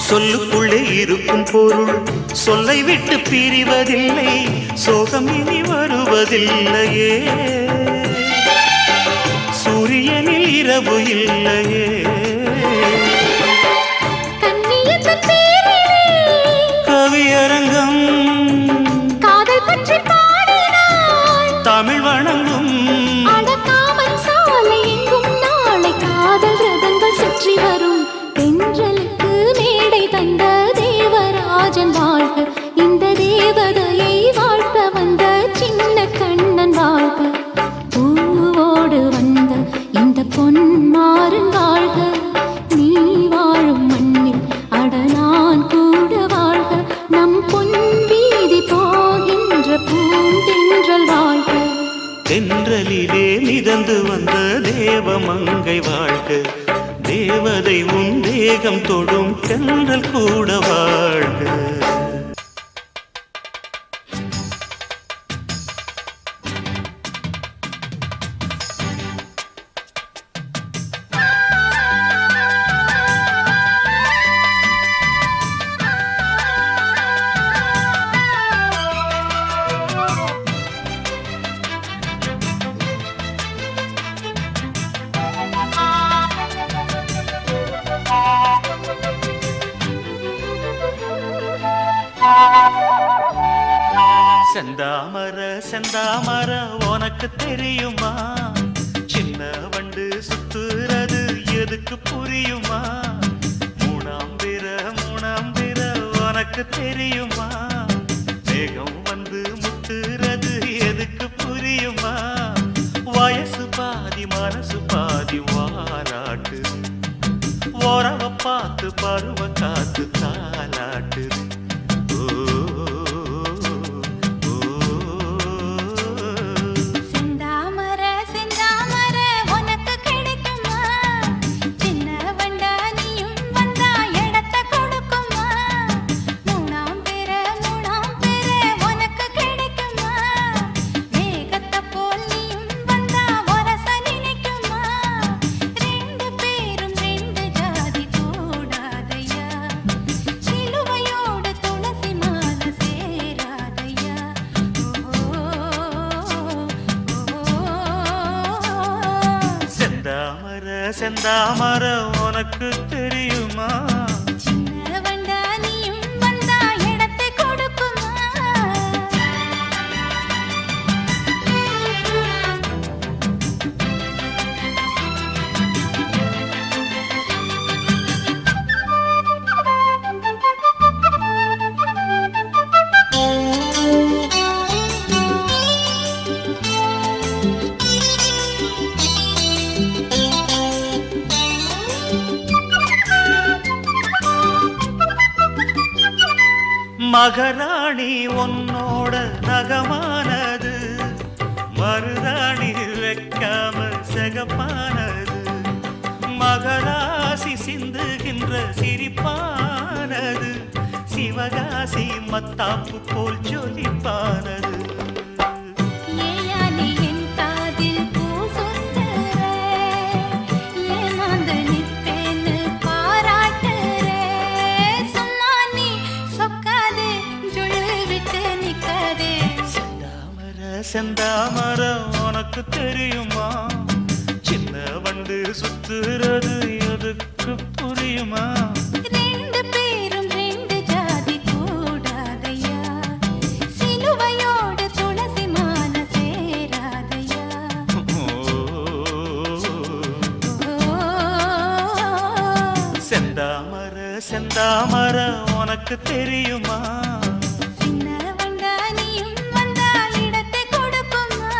சொல்லுக்குள்ளே இருக்கும் பொருள் சொல்லை விட்டு பிரிவதில்லை சோகம் இனி வருவதில்லையே சூரியனில் இரவு இல்லையே கவியரங்கம் காதல் பற்றி பாடினாள் தமிழ் வணங்கும் அடக்காமல் சாலை எங்கும் நாளை காதல் ரதங்கள் சுற்றி வரும் தென்றலுக்கு மேடை தந்த தேவராஜன் வாழ்க இந்த தேவதையை வாழ்த்த வந்த சின்ன கண்ணன் வாழ்க பூவோடு வந்த இந்த பொன்மாறன் வாழ்க நீ வாழும் மண்ணில் அட நான் கூட வாழ்க நம் பொன் வீதி போகின்ற பூந்தென்றல் வாழ்க தென்றலிலே மிதந்து வந்த தேவமங்கை வாழ்க தேவதை உன் தேகம் தொடும் தென்றல் கூட வாழ்க செந்தாமர செந்தாமர உனக்கு தெரியுமா சின்ன வண்டு சுத்துறது எதுக்கு புரியுமா மூணாம் பிற உனக்கு தெரியுமா மேகம் வந்து முத்துறது எதுக்கு புரியுமா வயசு பாதி மனசு பாதி வாலாட்டு உறவ பார்த்து பருவ காத்து தாலாட்டுது செந்தாமர உனக்கு தெரியுமா சின்ன வண்டா நீயும் வந்தா இடத்தை கொடுக்குமா மகராணி உன்னோட நகமானது மருதாணி வைக்காம செகப்பானது மகராசி சிந்துகின்ற சிரிப்பானது சிவகாசி மத்தாப்பு போல் ஜொலிப்பானது ஏயானி என் காதில் பூ சொந்தர ஏமாந்து நிற்பேன்னு பாராட்டுற சும்மா நீ சொக்காதே ஜொல்லு விட்டு நிக்காதே செந்தாமரம் உனக்கு தெரியுமா சின்ன வண்டு சுத்துறது எதுக்கு புரியுமா ரெண்டு பேரும் ரெண்டு ஜாதி கூடாதையா சிலுவையோடு துளசி மான சேராதையா செந்தாமர உனக்கு தெரியுமா சின்ன வண்டா நீயும் வந்தா இடத்தை கொடுக்குமா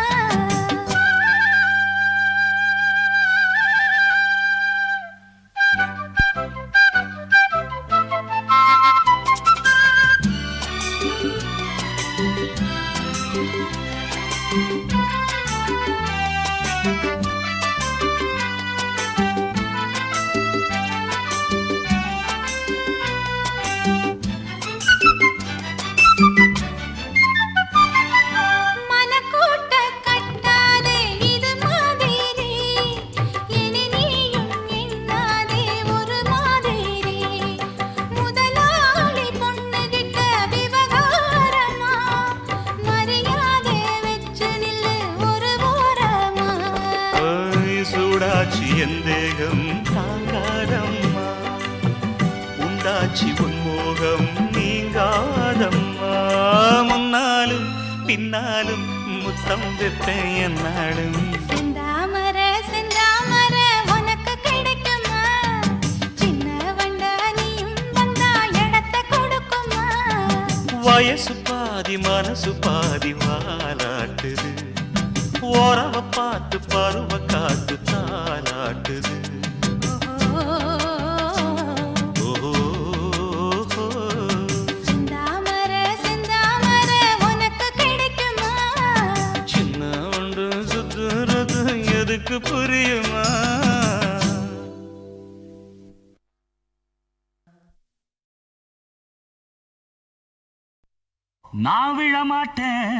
மனக்கூட்ட கட்டாதே இது மாதிரி இனி நீயும் எண்ணாதே ஒரு மாதிரி முதலாளி பொண்ணுகிட்ட விவகாரமா மரியாதை வச்சு நில்லு ஒரு ஓரமா சூடாச்சி என் தேகம் தாங்காதம்மா உண்டாச்சி உன்மோகம் நீங்காதம்மா முன்னாலும் பின்னாலும் முத்தம் வைப்பேன் என்னாலும் செந்தாமர செந்தாமர உனக்கு கிடைக்குமா சின்ன வண்டா நீயும் வந்தா இடத்தை கொடுக்குமா வயசு பாதி மனசு பாதி வாலாட்டுது ஓரவ பார்த்து பருவ காத்து தாலாட்டுது செந்தாமர செந்தாமர உனக்கு கிடைக்குமா சின்ன ஒன்று சுத்துறது எதுக்கு புரியுமா நான் விழமாட்டேன்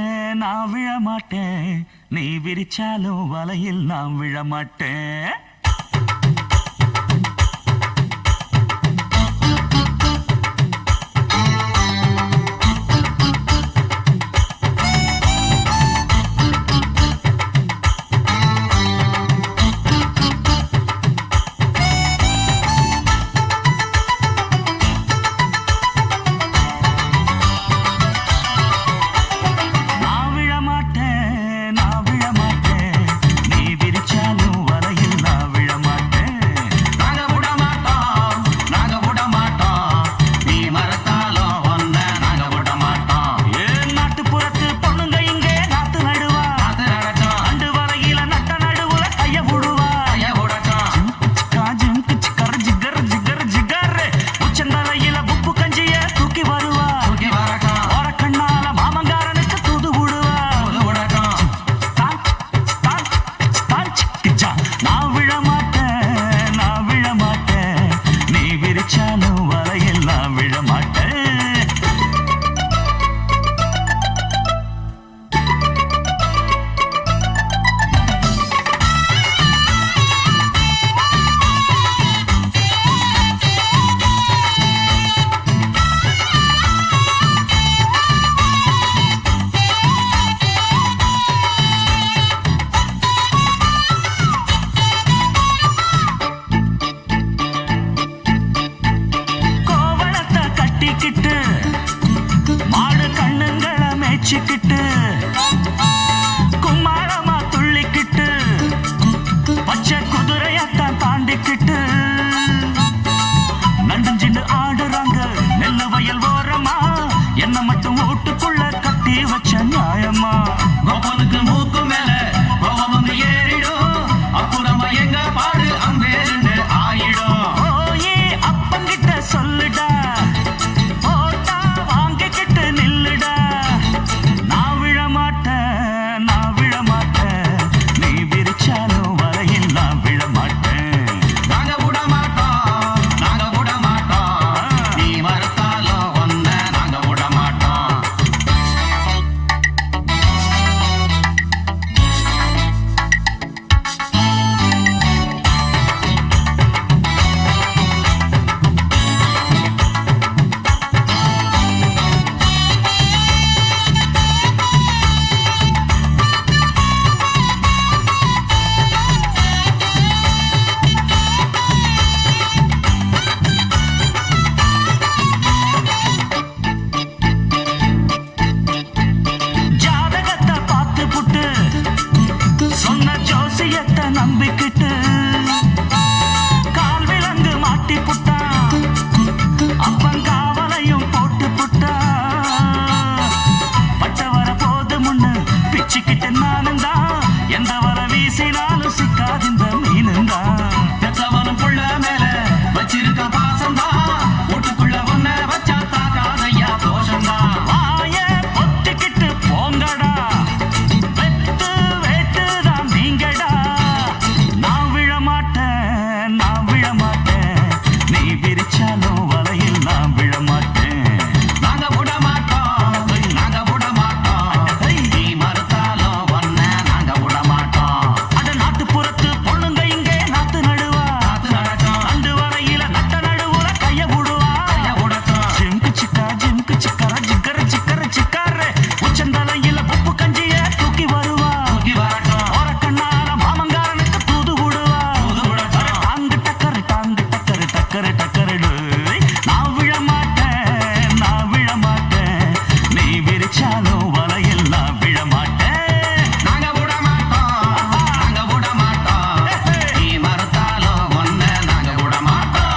நான் விழமாட்டேன் நீ விரிச்சாலும் வலையில் நான் விழமாட்டேன் நான் விழமாட்டேன் நீ விரிச்சாலும் வலையில் நான் டக்கரு டக்கருடு நான் விழ மாட்டேன் நான் விழ மாட்டேன் நீ விரிச்சாலும் வலையில் நான் விழ மாட்டேன் நாங்க விட மாட்டோம் நாங்க விட மாட்டோம் நீ மறுத்தாலும் ஒன்ன நாங்க விட மாட்டோம்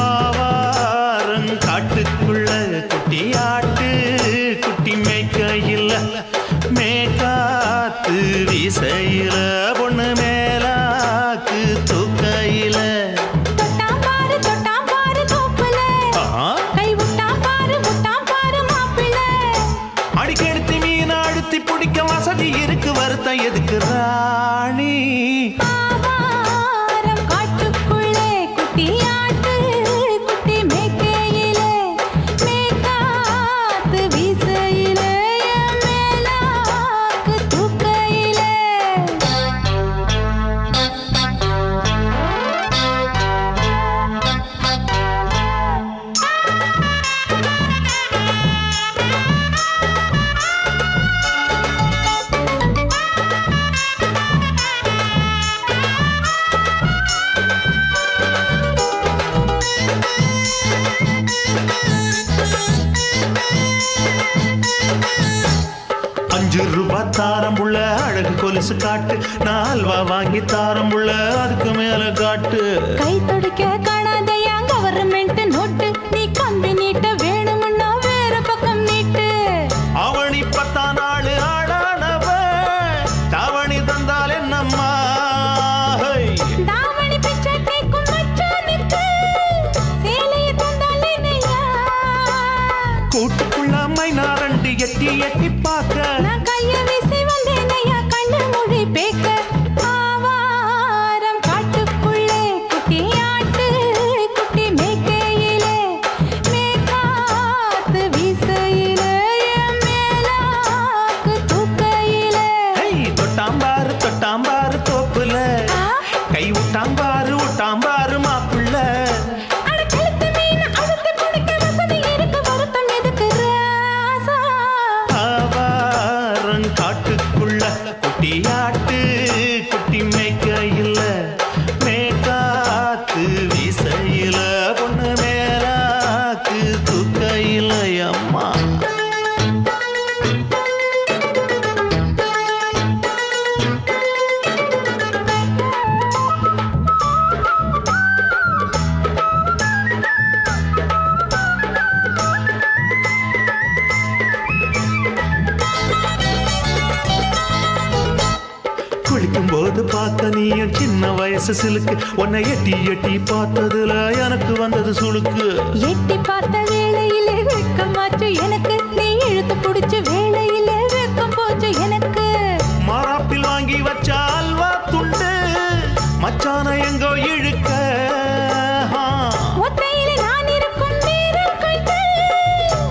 ஆவாரம் காட்டுக்குள்ள குட்டி ஆட்டு குட்டி மேய்க்கையில் மேக்காத்து வீசையில பொண்ணு மேலாக்கு தூக்கையில தொட்டாம் பாரு தோப்புல கை விட்டாம் பாரு மாப்பிள்ளை அடிக்கெடுத்து மீன் அழுத்தி பிடிக்க வசதி இருக்கு வருத்தம் எதுக்கு ராணி ஆவாரம் காட்டுக்குள்ளே குட்டியாட்டு குட்டி மேய்க்கையிலே மேய்க்காத்து வீசையிலே என் மேலாக்கு தூக்கையிலே ₹5 தாரம் புள்ள அழகு கொலுசு காட்டு நான் அல்வா வாங்கி தாரம் புள்ள அதுக்கு மேல காட்டு கை துடிக்க காணாதையா கவர்மெண்ட் நோட்டு நீ கம்பி நீட்ட வேணும்னா வேற பக்கம் நீட்டு அவனி 10 நாள் ஆடானவ தாவணி தந்தால் என்னம்மா தாவணி பிச்சை கேக்கும் மச்சானுக்கு சேலையை தந்தாலே நையா கூட்டுக்குள்ள மைனாரண்டி எட்டி எட்டி பார்க்க நான் கைய வீசி வந்தேன் ஐயா கண்ணு மொழி பேக்க ஆவாரம் காட்டுக்குள்ளே குட்டியாட்டு குட்டி மேய்க்கையிலே மேய்க்காத்து வீசையிலே என் மேலாக்கு தூக்கையிலே தொட்டாம்பாரு தோப்புல கை விட்டாம்பாரு மாப்பிள்ள அட கழுத்து மீன் அழுத்தி பிடிக்க வசதி இருக்கு வருத்தம் எதுக்கு ராசா ஆவாரம் காட்டுக்குள்ள குட்டியாட்டு குட்டி மேய்க்கையில் மேக்காத்து வீசையில பொண்ணு மேலாக்கு தூக்கையில் அம்மா குளிக்கும் போது பார்த்த நீயும் சின்ன வயசு சிலுக்கு உன்னை எட்டி எட்டி பார்த்ததுல எனக்கு வந்தது சுளுக்கு எட்டி பார்த்த வேளையிலே வெட்கமாச்சு எனக்கு நீ இழுத்து பிடிச்ச வேளையிலே வெட்கம் போச்சு எனக்கு மாறாப்பில் வாங்கி வச்ச அல்வா துண்டு மச்சான எங்கோ இழுக்க ஒத்தையிலே நான் இருக்கும் நேரம் கண்டு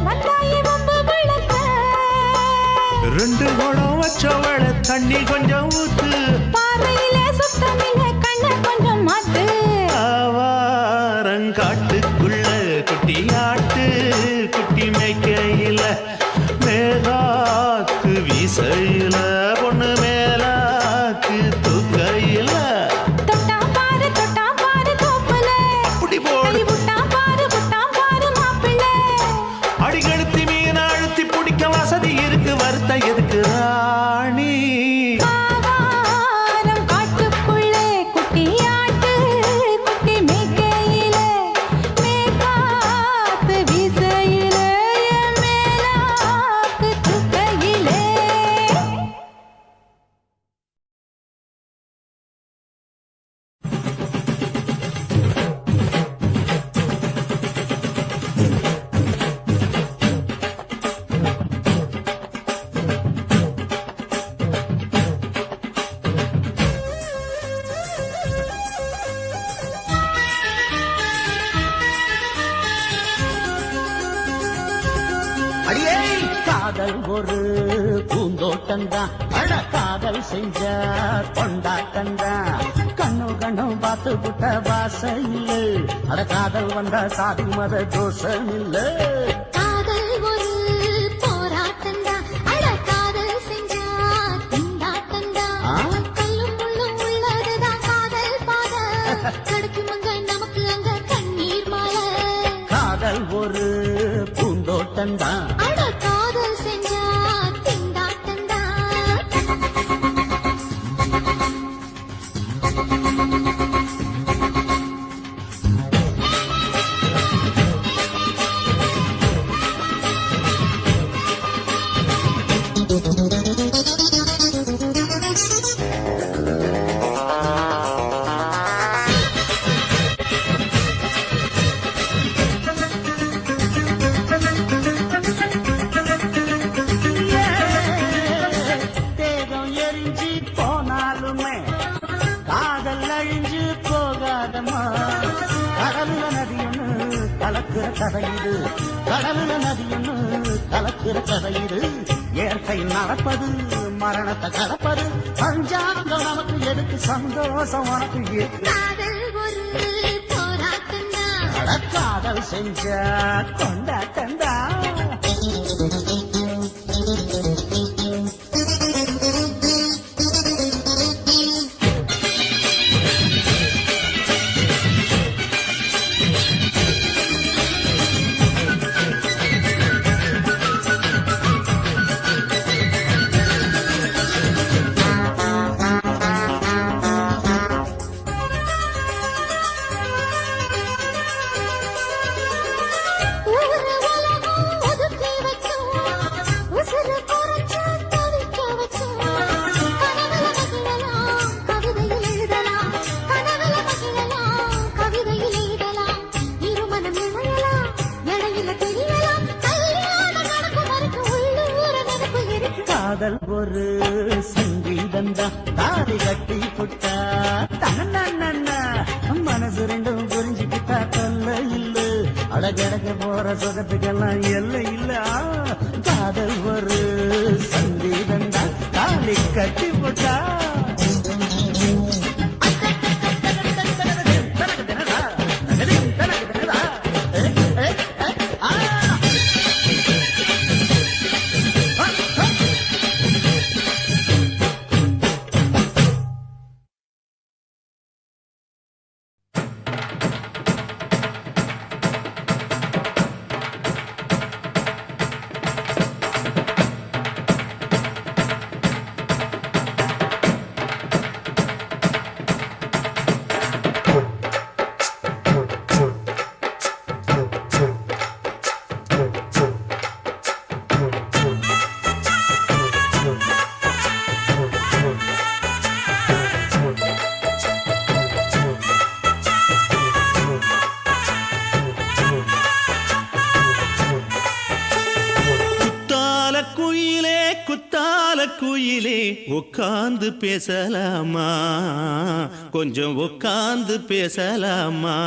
வந்தாயே வம்பு விளக்க 2 குடம் வச்சவள தண்ணி கொஞ்சம் ஊத்து பார்வையிலே சுத்தமில்லை கண்ணை கொஞ்சம் மாத்து ஆவாரங்காட்டுக்குள்ள குட்டியாட்டு குட்டி மேய்க்கையில மேலாக்கு வீசையில பொண்ணு மேலாக்கு தூக்கையில தொட்டாம் பாரு தோப்புல அப்படி போடு கை விட்டாம் பாரு மாப்பிள்ளை அடிக்கெடுத்து மீன் அழுத்தி பிடிக்க வசதி இருக்கு வருத்த எதுக்கு ராணி ஆவாரம் காட்டுக்குள்ளே குட்டியாட்டு குட்டி மேய்க்கையிலே மேய்க்காத்து காதல் ஒரு பூந்தோட்டம்தான் அட காதல் செஞ்ச கொண்டாட்டம்தான் கண்ணு கண்ணும் பார்த்து புட்ட பாசை இல்ல அட காதல் வந்தா சாதி மத தோஷம் இல்ல காதல் ஒரு போராட்டம்தான் அட காதல் செஞ்சா திண்டாட்டம்தான் கல்லும் முள்ளும் உள்ளதுதான் காதல் பாத கிடைக்குமங்க நமக்கு அங்க கண்ணீர் மாலை காதல் ஒரு பூந்தோட்டம்தான் அட காதல் செஞ்சா திண்டாட்டம்தான் தேகம் எரிஞ்சு போனாலுமே காதல் அழிஞ்சு போகாதம்மா கடலுல நதியொன்னு கலக்குற கதையுது கடலுல நதியொன்னு கலக்குற கதையுது இயற்கை நடப்பது மரணத்தை கலப்பது பஞ்சாங்கம் நமக்கு எதுக்கு சந்தோஷம் உனக்கு இருக்கு காதல் ஒரு போராட்டம்தான் அட காதல் செஞ்ச கொண்டாட்டந்தா ஊரு உலகம் ஒதுக்கி வச்சோம் உசுறு குறைச்சு தவிக்க வச்சோம் கனவுல மகிழலாம் கவிதையில் எழுதலாம் கனவுல மகிழலாம் கவிதையில் எழுதலாம் இருமனம் இணையலாம் இடையில தெரியலாம் கல்யாணம் நடக்கும் வரைக்கும் உள்ளூர நினைப்பு இருக்கு காதல் ஒரு சங்கீதந்தா தாலி கட்டி புட்டா தன்னா மனசு ரெண்டும் புரிஞ்சுக்கிட்டா தொல்ல இல்ல அழகழக போற சுகத்துக்கெல்லாம் எல்லை இல்ல காதல் ஒரு சங்கீதந்தா தாலி கட்டி புட்டா குத்தால குயிலே உட்கார்ந்து பேசலாமா கொஞ்சம் உட்கார்ந்து பேசலாமா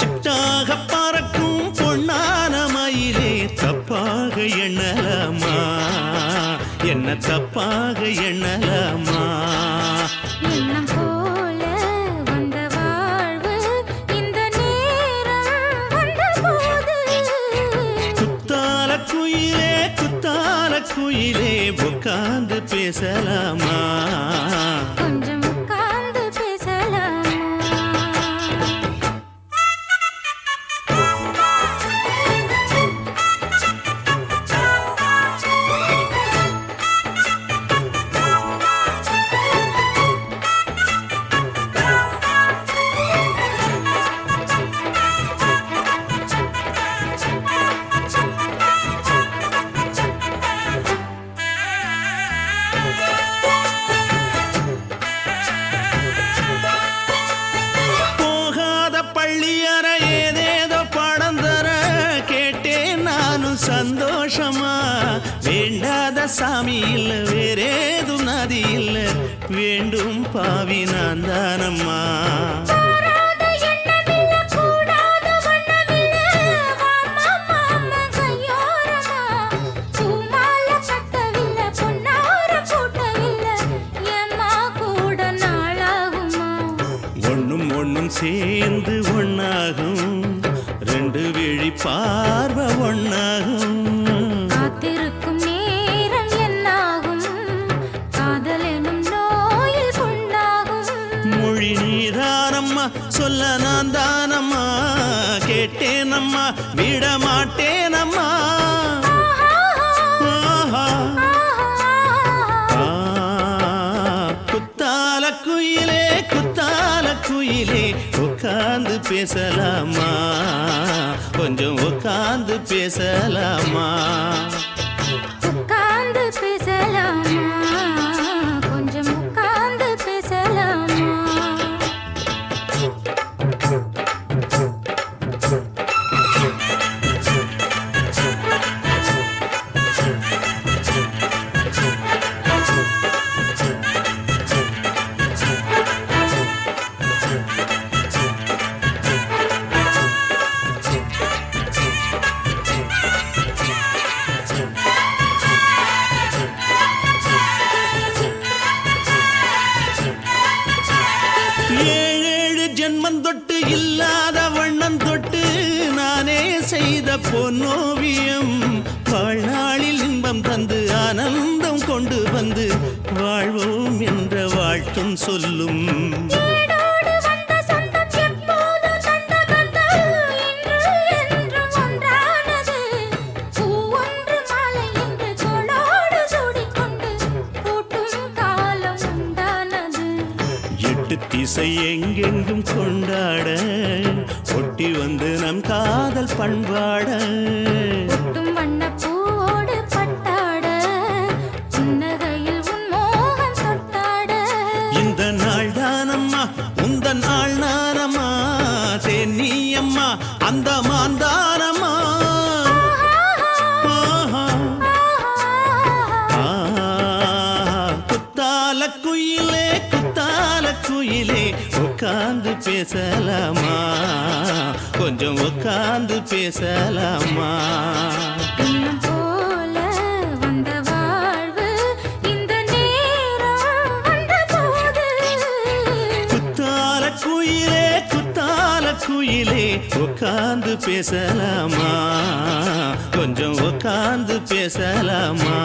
சிட்டாக பறக்கும் பொன்னான மயிலே தப்பாக எண்ணலாமா என்ன தப்பாக எண்ணலாமா எண்ணம் போல வந்த வாழ்வு இந்த நேரம் வந்தபோது குத்தால குயிலே உட்கார்ந்து பேசலாமா கொஞ்சம் உட்கார்ந்து பேசலாமா சந்தோஷமா வேண்டாத சாமி இல்ல வேறேது நதி இல்ல வேண்டும் பாவி நான் தானம்மா பார்வை ஒண்ணாகும். காத்திருக்கும் நேரம் என்னாகும் காதல் எனும் நோயில் புண்ணாகும் மொழி நீதானம்மா சொல்ல நான் தானம்மா கேட்டேனம்மா விட மாட்டேனம்மா. ஆஹா. குத்தால குயிலே குத்தால குயிலே உட்கார்ந்து பேசலாமா கொஞ்சம் உட்கார்ந்து பேசலாமா. உட்கார்ந்து பேசலாமா கொஞ்சம் உட்கார்ந்து பேசலாமா. ஏழேழு ஜென்மம் தொட்டு இல்லாத வண்ணம் தொட்டு நானே செய்த பொன்னோவியம் வாழ்நாளில் இன்பம் தந்து ஆனந்தம் கொண்டு வந்து வாழ்வோம் என்ற வாழ்த்தும் சொல்லும். ஏடோடு வந்த சொந்தம் எப்போதும் தந்த பந்தம் இன்று என்றும் ஒன்றானது. பூ ஒன்று மாலை என்று தோளோடு சூடிக்கொண்டு பூட்டும் காலம் உண்டானது. எட்டு திசை எங்கெங்கும் கொண்டாட ஒட்டி வந்து நம் காதல் பண்பாட. ஒட்டும் வண்ணப் பூவோடு பட்டாட புன்னகையில் உன் மோகம் தொட்டாட. இந்த நாள் தானம்மா உந்த நாள் நானம்மா தென்னியம்மா அந்த மாந்தானம்மா. ஆஹா. குத்தால குயிலே குத்தால குயிலே உட்கார்ந்து பேசலாமா கொஞ்சம் உட்கார்ந்து பேசலாமா. இன்னும் போல வந்த வாழ்வு இந்த நேரம் வந்தபோது. குத்தால குயிலே குத்தால குயிலே உட்கார்ந்து பேசலாமா கொஞ்சம் உட்கார்ந்து பேசலாமா.